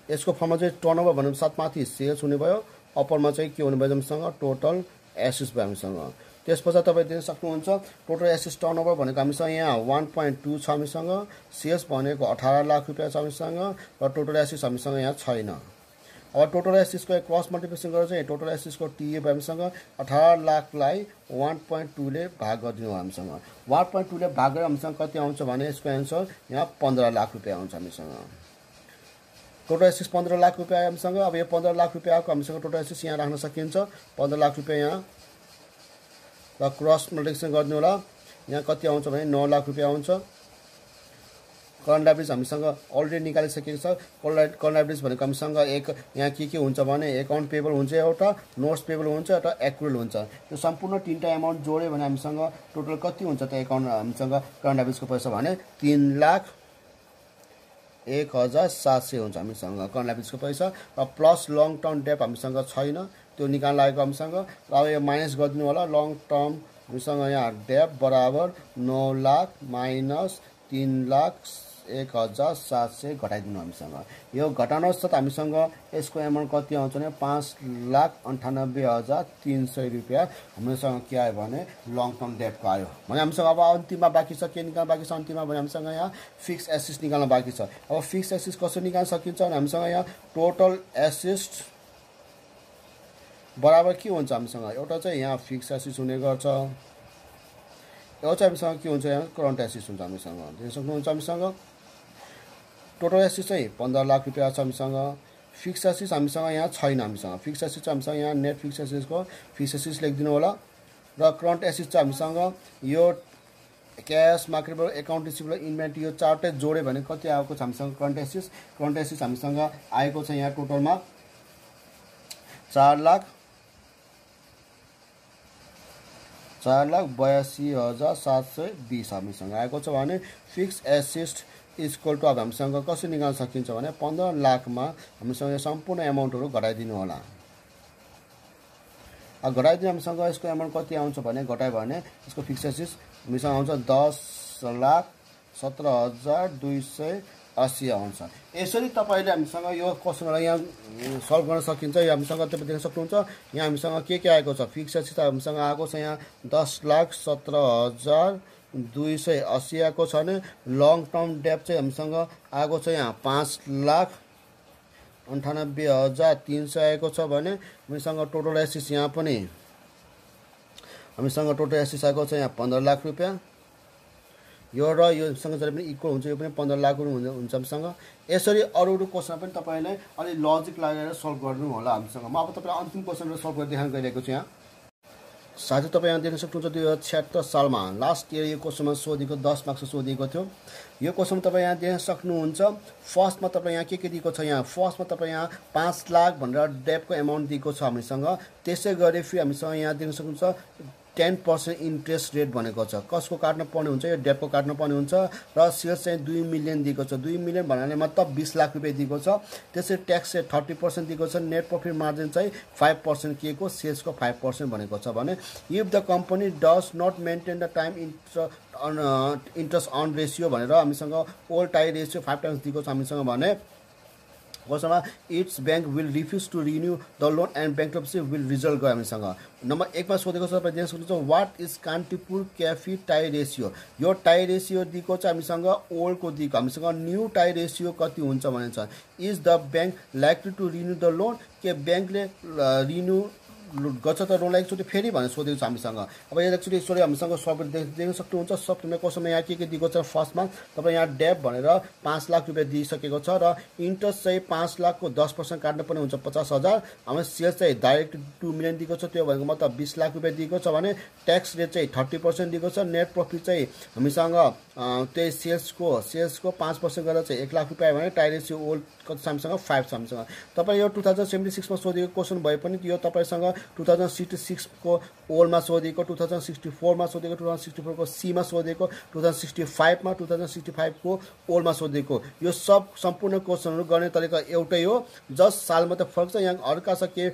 S1: यसको फर्ममा चाहिँ टर्नओभर भनेको साथ माथि सेल्स हुने भयो, अप्परमा चाहिँ के हुने भयो हामीसँग टोटल एसेस भयो हामीसँग। त्यसपछि तपाईँ देख्न सक्नुहुन्छ टोटल एसेस टर्नओभर भनेको हामीसँग यहाँ 1.2 छ हामीसँग, सेल्स भनेको 18 लाख रुपियाँ छ हामीसँग, र टोटल एसेस हामीसँग यहाँ छैन। अब टोटल एसिसको क्रस मल्टिप्लिकेसन गरेर चाहिँ टोटल एसिसको टिए भयो हामीसँग 18 लाखलाई 1.2 ले भाग गरिदिनु हो हामीसँग। 1.2 ले भाग गरेर हामीसँग कति आउँछ भने यसको एन्सर यहाँ 15 लाख रुपियाँ आउँछ हामीसँग। टोटल एसिस 15 लाख रुपियाँ आयो हामीसँग। अब यो 15 लाख रुपियाँको हामीसँग टोटल एसिस यहाँ राख्न सकिन्छ 15 लाख रुपियाँ यहाँ, र क्रस मल्टिप्लिकेसन गरिदिनु होला। यहाँ कति आउँछ भने 9 लाख रुपियाँ आउँछ। करन्ट लायबिलिटिज हामीसँग अलरेडी निकालिसकेको छ। करन्ट लायबिलिटिज भनेको हामीसँग एक यहाँ के हुन्छ भने एकाउन्ट पेबल हुन्छ, एउटा नोट्स पेबल हुन्छ, एउटा एक्रुअल हुन्छ। यो सम्पूर्ण तीनटा एमाउन्ट जोड्यो भने हामीसँग टोटल कति हुन्छ त एकाउन्ट हामीसँग करन्ट लायबिलिटिजको पैसा भने 3,01,700 हुन्छ हामीसँग करन्ट लायबिलिटिजको पैसा। र प्लस लङ टर्म डेप्थ हामीसँग छैन, त्यो निकाल्न लागेको हामीसँग। र अब यो माइनस गरिदिनु होला, लङ टर्म हामीसँग यहाँ डेप्थ बराबर 9 लाख माइनस 3,01,700 घटाइदिनु हामीसँग। यो घटाउनुहोस् त हामीसँग यसको एमाउन्ट कति आउँछ भने 5,98,300 रुपियाँ हामीसँग के आयो भने लङ टर्म डेप्थको आयो भने हामीसँग। अब अन्तिममा बाँकी छ के निकाल्न बाँकी छ अन्तिममा भने हामीसँग यहाँ फिक्स एसेस निकाल्न बाँकी छ। अब फिक्स एसेस कसरी निकाल्न सकिन्छ भने हामीसँग यहाँ टोटल एसेस बराबर के हुन्छ हामीसँग, एउटा चाहिँ यहाँ फिक्स एसेस हुने गर्छ, एउटा चाहिँ हामीसँग के हुन्छ यहाँ करन्ट एसेस हुन्छ हामीसँग। देख्न सक्नुहुन्छ हामीसँग टोटल एसेस चाहिँ 15 लाख रुपियाँ छ हामीसँग। फिक्स एसेस हामीसँग यहाँ छैन हामीसँग। फिक्स एसेस चाहिँ हामीसँग यहाँ नेट फिक्स एसेसको फिक्स एसेस लेखिदिनु होला। र करन्ट एसेस चाहिँ हामीसँग यो cash marketable account receivable inventory यो चार्टै जोड्यो भने कति आएको छ हामीसँग करन्ट एसेस हामीसँग आएको छ यहाँ टोटलमा 4,82,720 हामीसँग आएको छ भने फिक्स एसेट इक्वल टु अब हामीसँग कसरी निकाल्न सकिन्छ भने 15 लाखमा हामीसँग सम्पूर्ण एमाउन्टहरू घटाइदिनु होला। अब घटाइदिनु हामीसँग यसको एमाउन्ट कति आउँछ भने घटायो भने यसको फिक्स एसेट हामीसँग आउँछ 10,17,280 आउँछ। यसरी तपाईँले हामीसँग यो क्वेसनलाई यहाँ सल्भ गर्न सकिन्छ। यो हामीसँग तपाईँ देख्न सक्नुहुन्छ यहाँ हामीसँग के आएको छ फिक्स एसेट हामीसँग आएको छ यहाँ 10,17,280 आएको छ भने लङ टर्म डेप्थ चाहिँ हामीसँग आएको छ यहाँ 5,98,300 आएको छ भने हामीसँग टोटल एसेस यहाँ पनि हामीसँग टोटल एसेस आएको छ यहाँ 15 लाख रुपियाँ। यो र योसँग जहिले पनि इक्वल हुन्छ, यो पनि 15 लाख हुन्छ हामीसँग। यसरी अरू क्वेसन पनि तपाईँले अलि लजिक लगाएर सल्भ गर्नु होला हामीसँग। म अब तपाईँलाई अन्तिम क्वेसनहरू सल्भ गरेर देखाउन गइरहेको छु। यहाँ साथै तपाईँ यहाँ देख्न सक्नुहुन्छ 2076 सालमा लास्ट इयर यो क्वेसनमा सोधेको 10 मार्क्स सोधिएको थियो। यो क्वेसन तपाईँ यहाँ देख्न सक्नुहुन्छ। फर्स्टमा तपाईँ यहाँ के दिएको छ, यहाँ फर्स्टमा तपाईँ यहाँ 5 लाख भनेर डेप्थको एमाउन्ट दिएको छ हामीसँग। त्यसै गरी फेरि हामीसँग यहाँ देख्न सक्नुहुन्छ 10% इन्ट्रेस्ट रेट भनेको छ। कसको काट्न पर्ने हुन्छ, यो डेप्थको काट्न पर्ने हुन्छ। र सेल्स चाहिँ 2 मिलियन दिएको छ। 2 मिलियन भन्नाले मतलब 20 लाख रुपियाँ दिएको छ। त्यसै ट्याक्स चाहिँ 30% दिएको छ। नेट प्रफिट मार्जिन चाहिँ 5% के को सेल्सको 5% भनेको छ भने if the company does not maintain the time interest on ratio भनेर हामीसँग ओल्ड टाई रेसियो 5 टाइम्स दिएको छ हामीसँग भने कसैमा it's bank will refuse to renew the loan and bankruptcy will result गयो हामीसँग। नम्बर 1 मा सोधेको छ तपाईँ देख्न सक्नुहुन्छ what is Kantipur cafe tie ratio. यो टाई रेसियो दिएको छ हामीसँग ओल्डको दिएको, हामीसँग न्यू टाई रेसियो कति हुन्छ भनेको छ। Is the bank likely to renew the loan, के ब्याङ्कले रिन्यू गर्छ त लोनलाई एकचोटि फेरि भनेर सोधेको छ हामीसँग। अब यहाँ एकचोटि यसरी हामीसँग सब देख्न सक्नुहुन्छ। सबैमा कसैमा यहाँ के दिएको छ फर्स्टमा तपाईँ यहाँ डेप भनेर 5 लाख रुपियाँ दिइसकेको छ र इन्ट्रेस्ट चाहिँ 5 लाखको 10% काट्नुपर्ने हुन्छ 50,000। हाम्रो सेल्स चाहिँ डाइरेक्ट 2 मिलियन दिएको छ, त्यो भनेको मतलब 20 लाख रुपियाँ दिएको छ भने ट्याक्स रेट चाहिँ 30% दिएको छ। नेट प्रफिट चाहिँ हामीसँग त्यही सेल्सको 5% गरेर चाहिँ 1 लाख रुपियाँ भने टाई रेसियो ओल्ड कति छ हामीसँग 5 छ हामीसँग। तपाईँ यो 2076 मा सोधेको क्वेसन भए पनि यो तपाईँसँग 2066 को ओल्डमा सोधेको, 2064 मा सोधेको, 2064 को सी मा सोधेको, 2065 मा 2065 को ओल्डमा सोधेको, यो सब सम्पूर्ण क्वेसनहरू गर्ने तरिका एउटै हो, जस्ट साल मात्रै फरक छ। यहाँ अर्का छ के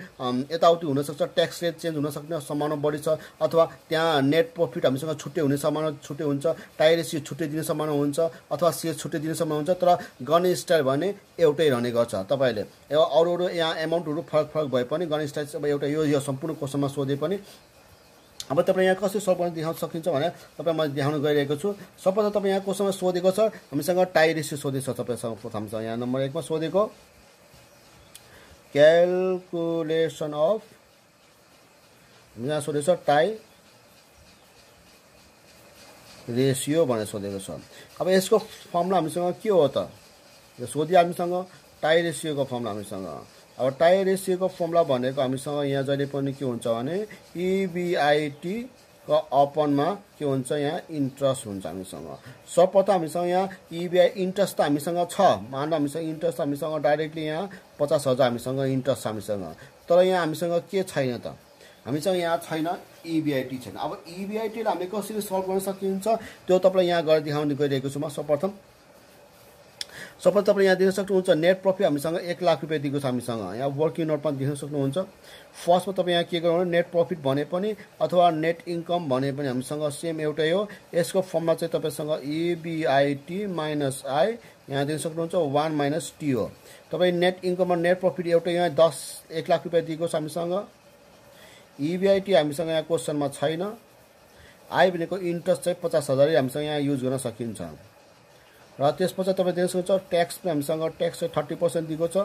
S1: यताउति हुनसक्छ, ट्याक्स रेट चेन्ज हुन सक्ने सम्भावना बढी छ, अथवा त्यहाँ नेट प्रफिट हामीसँग छुट्टै हुने सम्भावना छुट्टै हुन्छ, टाई रेसियो छुट्टै दिने सम्भावना हुन्छ, अथवा सेल्स छुट्टै दिने सम्भावना हुन्छ, तर गर्ने स्टाइल भने एउटै रहने गर्छ। तपाईँले अरू यहाँ एमाउन्टहरू फरक भए पनि गर्ने स्टाइल अब एउटा यो सम्पूर्ण क्वेसनमा सोधे पनि। अब तपाईँ यहाँ कसरी सल्भ गर्न देखाउन सकिन्छ भने तपाईँ मैले देखाउन गइरहेको छु। सबभन्दा तपाईँ यहाँ क्वेसनमा सोधेको छ हामीसँग टाई रेसियो सोधेको छ तपाईँसँग प्रथम छ यहाँ नम्बर 1 मा सोधेको क्यालकुलेसन अफ यहाँ सोधेको छ टाई रेसियो भनेर सोधेको छ। अब यसको फर्मुला हामीसँग के हो त यो सोधियो हामीसँग टाई रेसियोको फर्मुला हामीसँग। अब टाई रेसियोको फर्मुला भनेको हामीसँग यहाँ जहिले पनि के हुन्छ भने EBIT को अपनमा के हुन्छ यहाँ इन्ट्रेस्ट हुन्छ हामीसँग। सर्वप्रथम हामीसँग यहाँ EBI इन्ट्रेस्ट त हामीसँग छ, मानव हामीसँग इन्ट्रेस्ट हामीसँग डाइरेक्टली यहाँ 50,000 हामीसँग इन्ट्रेस्ट छ हामीसँग, तर यहाँ हामीसँग के छैन त हामीसँग यहाँ छैन EBIT छैन। अब EBIT लाई हामीले कसरी सल्भ गर्न सकिन्छ त्यो तपाईँलाई यहाँ गरेर देखाउन गइरहेको छु म। सर्वप्रथम तपाईँ यहाँ देख्न सक्नुहुन्छ नेट प्रफिट हामीसँग 1 लाख रुपियाँ दिएको छ हामीसँग, यहाँ वर्किङ नोटमा देख्न सक्नुहुन्छ। फर्स्टमा तपाईँ यहाँ के गर्नु नेट प्रफिट भने पनि अथवा नेट इन्कम भने पनि हामीसँग सेम एउटै हो। यसको फर्ममा चाहिँ तपाईँसँग EBIT माइनस I यहाँ देख्न सक्नुहुन्छ 1 - T हो। तपाईँ नेट इन्कममा नेट प्रफिट एउटै यहाँ 1 लाख रुपियाँ दिएको छ हामीसँग। EBIT हामीसँग यहाँ क्वेसनमा छैन। I भनेको इन्ट्रेस्ट चाहिँ 50,000 हामीसँग यहाँ युज गर्न सकिन्छ। र त्यसपछि तपाईँ देख्न सक्नुहुन्छ ट्याक्स पनि हामीसँग ट्याक्स चाहिँ 30% दिएको छ,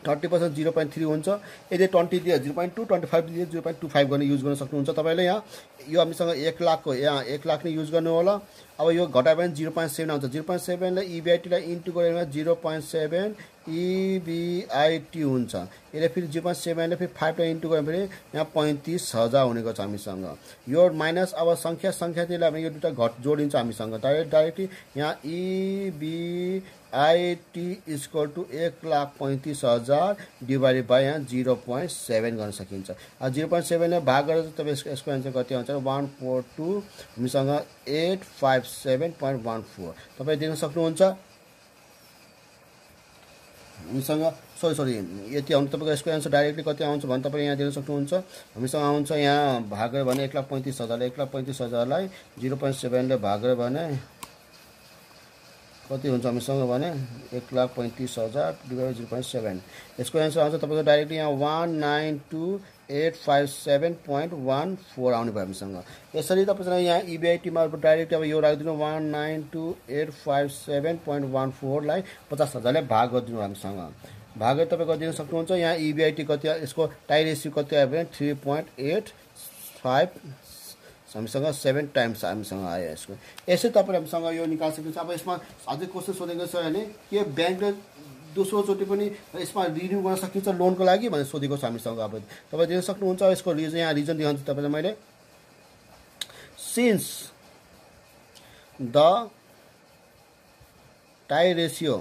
S1: 30% 0.3 हुन्छ। यदि 20 दियो 0.2, 25 दियो 0.25 गर्ने युज गर्न सक्नुहुन्छ तपाईँले। यहाँ यो हामीसँग 1 लाखको यहाँ 1 लाख नै युज गर्नु होला। अब यो घटायो भने 0.7 आउँछ, 0.7 लाई EBIT लाई इन्टु गरेर 0.7 EBIT हुन्छ। यसले फेरि 0.7 ले फेरि 5 लाई इन्टु गऱ्यो भने यहाँ 35,000 हुने गर्छ हामीसँग। यो माइनस अब सङ्ख्यातिर हामी यो दुईटा जोडिन्छ हामीसँग डाइरेक्टली यहाँ EBIT equal to 1,35,000 divided by यहाँ 0.7 गर्न सकिन्छ। 0.7 ले भाग गरेर तपाईँ यसको एन्सर कति आउँछ 142 हामीसँग 857.14 तपाईँ देख्न सक्नुहुन्छ। हामीसँग सरी यति आउँछ तपाईँको यसको एन्सर डाइरेक्टली कति आउँछ भने तपाईँ यहाँ देख्न सक्नुहुन्छ। हामीसँग आउँछ यहाँ भाग गरेर भने 1,35,000 लाई 0.7 ले भाग गरेर भने कति हुन्छ हामीसँग भने 1,35,000 डिभाइड 0.7 यसको एन्सर आउँछ तपाईँको डाइरेक्टली यहाँ 192,857.14 आउने भयो हामीसँग। यसरी तपाईँसँग यहाँ EBIT मा डाइरेक्ट अब यो राखिदिनु 192,857.14 लाई 50,000 ले भाग गरिदिनु हामीसँग। भाग गरेर तपाईँ गरिदिन सक्नुहुन्छ। यहाँ EBIT कति यसको टाई रेसियो कति आयो भने 3.85 हामीसँग 7 टाइम्स हामीसँग आयो यसको। यसै तपाईँले हामीसँग यो निकाल सकिन्छ। अब यसमा अझै क्वेसन सोधेको छ भने के ब्याङ्कले दोस्रोचोटि पनि यसमा रिन्यू गर्न सकिन्छ लोनको लागि भनेर सोधेको छ हामीसँग। अब तपाईँ दिन सक्नुहुन्छ यसको रिजन यहाँ रिजन दिन्छु तपाईँलाई मैले। Since the tie ratio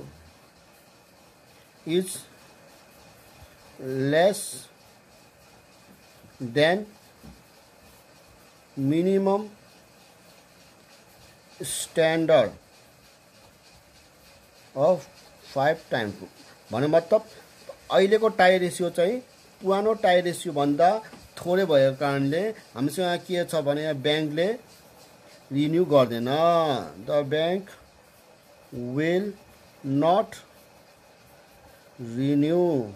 S1: is less than minimum standard of 5 times भन्ने मतलब अहिलेको टाई रेसियो चाहिँ पुरानो टाई रेसियो भन्दा थोरै भएको कारणले हामीसँग के छ भने ब्याङ्कले रिन्यू गर्दैन। The bank will not renew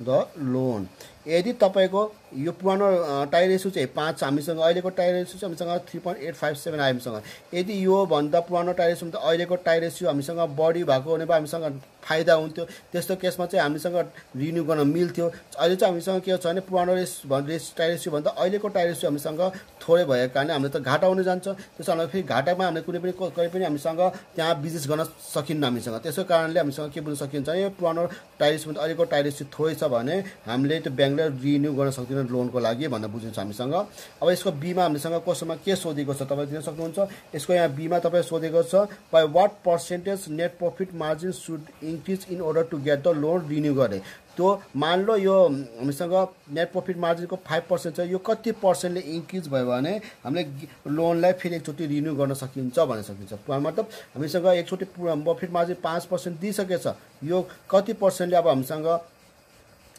S1: the loan. यदि तपाईको यो पुरानो टाई रेसियो चाहिँ 5 हामीसँग अहिलेको टाई रेसियो चाहिँ हामीसँग 3.857 आयो हामीसँग। यदि यो भन्दा पुरानो टाई रेसियो त अहिलेको टाई रेसियो हामीसँग बढी भएको भने हामीसँग फाइदा हुन्थ्यो। त्यस्तो केसमा चाहिँ हामीसँग रिन्यू गर्न मिल्थ्यो। अहिले चाहिँ हामीसँग के छ भने पुरानो टाई रेसियो भन्दा अहिलेको टाई रेसियो हामीसँग थोरै भएको कारणले हामीले त घाटा हुन जान्छ। त्यसो हामीलाई फेरि घाटामा हामीले कहीँ पनि हामीसँग त्यहाँ बिजनेस गर्न सकिन्न हामीसँग। त्यसै कारणले हामीसँग के बुझ्न सकिन्छ भने पुरानो टाई रेसियो भन्दा अहिलेको टाई रेसियो थोरै छ भने हामीले त्यो ब्याङ्कले रिन्यू गर्न सक्दैन लोनको लागि भनेर बुझिन्छ हामीसँग। अब यसको बीमा हामीसँग क्वेसनमा के सोधेको छ तपाईँ दिन सक्नुहुन्छ। यसको यहाँ बीमा तपाईँ सोधेको छ by what percentage net profit margin should increase in order to get the loan renew गरे। त्यो मान लो यो हामीसँग नेट प्रफिट मार्जिनको 5% छ, यो कति पर्सेन्टले इन्क्रिज भयो भने हामीले लोनलाई फेरि एकचोटि रिन्यू गर्न सकिन्छ भन्न सकिन्छ। मतलब हामीसँग एकचोटि प्रफिट मार्जिन 5% दिइसकेछ, यो कति पर्सेन्टले अब हामीसँग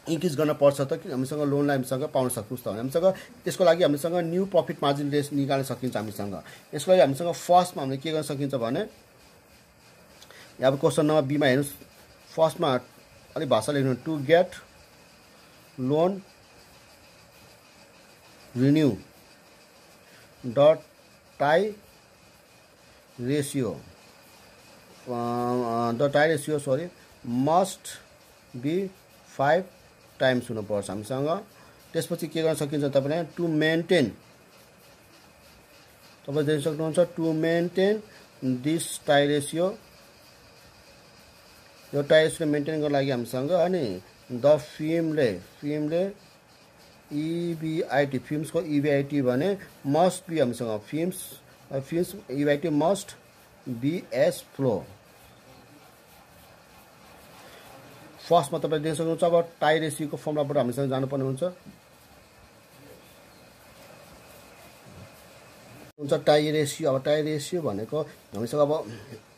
S1: इन्क्रिज गर्न पर्छ त कि हामीसँग लोनलाई हामीसँग पाउन सक्नुहोस् त भने हामीसँग त्यसको लागि हामीसँग न्यू प्रफिट मार्जिन रेस निकाल्न सकिन्छ हामीसँग। यसको लागि हामीसँग फर्स्टमा हामीले के गर्न सकिन्छ भने अब क्वेसन नम्बर बीमा हेर्नुहोस्। फर्स्टमा अलिक भाषा लेख्नु to get loan renew that tie ratio must be 5 times हुनुपर्छ हामीसँग। त्यसपछि के गर्न सकिन्छ तपाईँले टु मेन्टेन, तपाईँ देख्न सक्नुहुन्छ to maintain this tie ratio. यो टाई रेसियो मेन्टेन गर्नको लागि हामीसँग अनि द फिल्मले EBIT फिल्म्सको EBIT भने मस्ट बी हामीसँग firm's EBIT must be as flow. फर्स्टमा तपाईँ देख्न सक्नुहुन्छ अब टाई रेसियोको फर्मुलाबाट हामीसँग जानुपर्ने हुन्छ टाई रेसियो। अब टाई रेसियो भनेको हामीसँग अब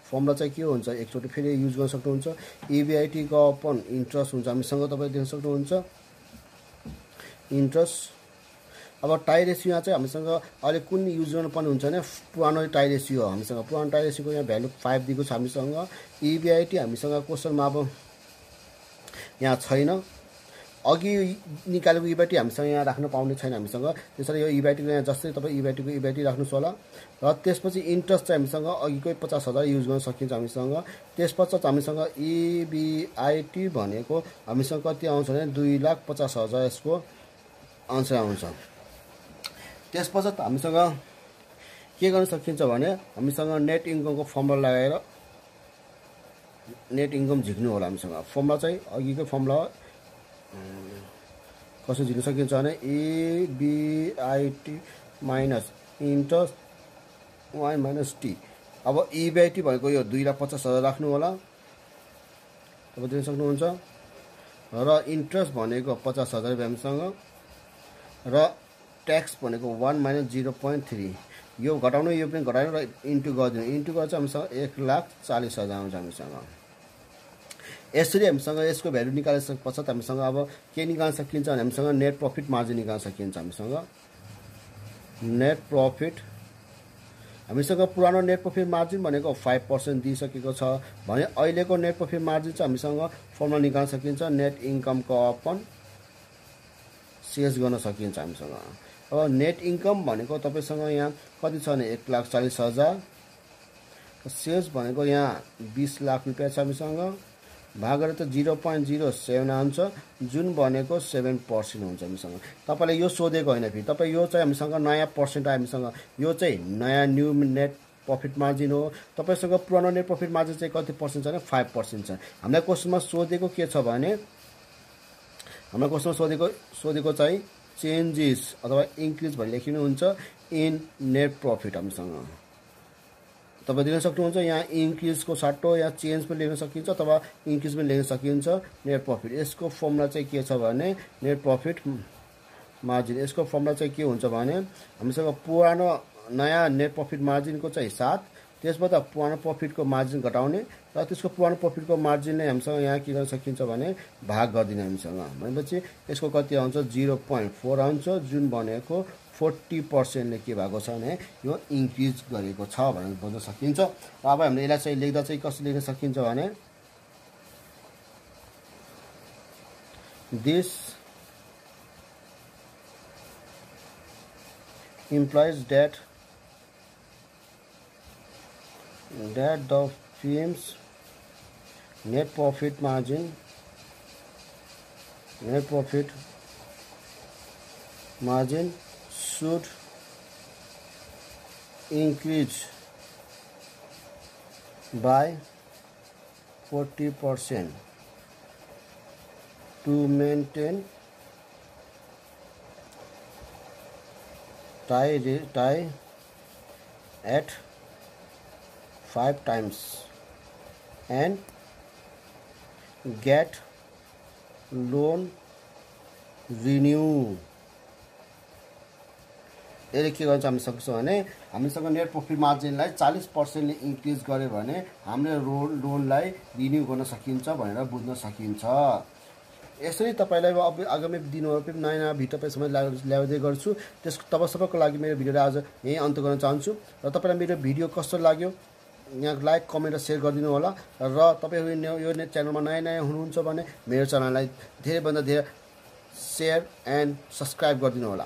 S1: फर्मुला चाहिँ के हुन्छ एकचोटि फेरि युज गर्न सक्नुहुन्छ। EBIT को अपन इन्ट्रेस्ट हुन्छ हामीसँग, तपाईँ देख्न सक्नुहुन्छ इन्ट्रेस्ट। अब टाई रेसियो यहाँ चाहिँ हामीसँग अहिले कुन युज गर्नुपर्ने हुन्छ भने पुरानो टाई रेसियो हो हामीसँग। पुरानो टाई रेसियोको यहाँ भ्यालु 5 दिएको छ हामीसँग। EBIT हामीसँग क्वेसनमा अब यहाँ छैन, अघि निकालेको EBIT हामीसँग यहाँ राख्न पाउने छैन हामीसँग। त्यसरी यो EBIT को यहाँ जस्तै तपाईँ EBIT राख्नुहोस् होला। र त्यसपछि इन्ट्रेस्ट चाहिँ हामीसँग अघिकै 50,000 युज गर्न सकिन्छ हामीसँग। त्यसपश्चात हामीसँग EBIT भनेको हामीसँग कति आउँछ भने 2,50,000 यसको आन्सर आउँछ। त्यसपश्चात हामीसँग के गर्न सकिन्छ भने हामीसँग नेट इन्कमको फर्मुला लगाएर नेट इन्कम झिक्नु होला हामीसँग। फर्मुला चाहिँ अघिकै फर्मुला कसरी झिक्न सकिन्छ भने EBIT minus interest Y minus T। अब EBIT भनेको यो 2,50,000 राख्नु होला, तपाईँ देख्न सक्नुहुन्छ। र इन्ट्रेस्ट भनेको 50,000 रुपियाँ हामीसँग, र ट्याक्स भनेको 1 माइनस 0.3। यो घटाउनु यो पनि घटाउनु र इन्टु गरिदिनु, इन्टु गरेर चाहिँ हामीसँग 1,40,000 आउँछ हामीसँग। यसरी हामीसँग यसको भ्यालु निकालिसके पश्चात हामीसँग अब के निकाल्न सकिन्छ भने हामीसँग नेट प्रफिट मार्जिन निकाल्न सकिन्छ हामीसँग। नेट प्रफिट हामीसँग पुरानो नेट प्रफिट मार्जिन भनेको 5% दिइसकेको छ भने अहिलेको नेट प्रफिट मार्जिन चाहिँ हामीसँग फर्मुला निकाल्न सकिन्छ नेट इन्कमको अपन सेल्स गर्न सकिन्छ हामीसँग। अब नेट इन्कम भनेको तपाईँसँग यहाँ कति छ भने 1,40,000, सेल्स भनेको यहाँ 20 लाख रुपियाँ छ हामीसँग, भागेर त 0.07 आउँछ जुन भनेको 7% हुन्छ हामीसँग। तपाईँले यो सोधेको होइन, फेरि तपाईँ यो चाहिँ हामीसँग नयाँ पर्सेन्ट आयो हामीसँग। यो चाहिँ नयाँ न्यू नेट प्रफिट मार्जिन हो। तपाईँसँग पुरानो नेट प्रफिट मार्जिन चाहिँ कति पर्सेन्ट छ भने 5% छ। हामीलाई क्वेसनमा सोधेको के छ भने हामीलाई क्वेसनमा सोधेको चाहिँ चेन्जेस अथवा इन्क्रिज भनेर लेखिनुहुन्छ इन नेट प्रफिट हामीसँग। तपाईँ दिन सक्नुहुन्छ यहाँ इन्क्रिजको साटो यहाँ चेन्ज पनि लेख्न सकिन्छ अथवा इन्क्रिज पनि लेख्न सकिन्छ नेट प्रफिट। यसको फर्मुला चाहिँ के छ भने नेट प्रफिट मार्जिन। यसको फर्मुला चाहिँ के हुन्छ भने हामीसँग पुरानो नयाँ नेट प्रफिट मार्जिनको चाहिँ 7, त्यसबाट पुरानो प्रफिटको मार्जिन घटाउने र त्यसको पुरानो प्रफिटको मार्जिनले हामीसँग यहाँ के गर्न सकिन्छ भने भाग गरिदिने हामीसँग। भनेपछि यसको कति आउँछ 0.4 आउँछ जुन भनेको 40%ले के भएको छ भने यो इन्क्रिज गरेको छ भनेर बुझ्न सकिन्छ। अब हामीले यसलाई चाहिँ लेख्दा चाहिँ कसरी लेख्न सकिन्छ भने This implies that the firm's net profit margin should increase by 40% to maintain tie at 5 times and get loan renew. यसले के गर्छ हामी सक्छौँ भने हामीसँग नेट प्रॉफिट मार्जिनलाई 40% ले इन्क्रिज गर्यो भने हामीले लोनलाई रिन्यू गर्न सकिन्छ भनेर बुझ्न सकिन्छ। यसरी तपाईलाई अब आगामी दिनहरु पनि नयाँ भिडियो तपाईसम्म ल्याउँदै गर्छु। त्यसको तबसम्मको लागि मेरो भिडियोलाई आज यही अन्त गर्न चाहन्छु र तपाईलाई मेरो भिडियो कस्तो लाग्यो यहाँ लाइक कमेन्ट र शेयर गरिदिनु होला र तपाईहरु यो च्यानलमा नयाँ हुनुहुन्छ भने मेरो च्यानललाई धेरै भन्दा धेरै शेयर एन्ड सब्स्क्राइब गरिदिनु होला।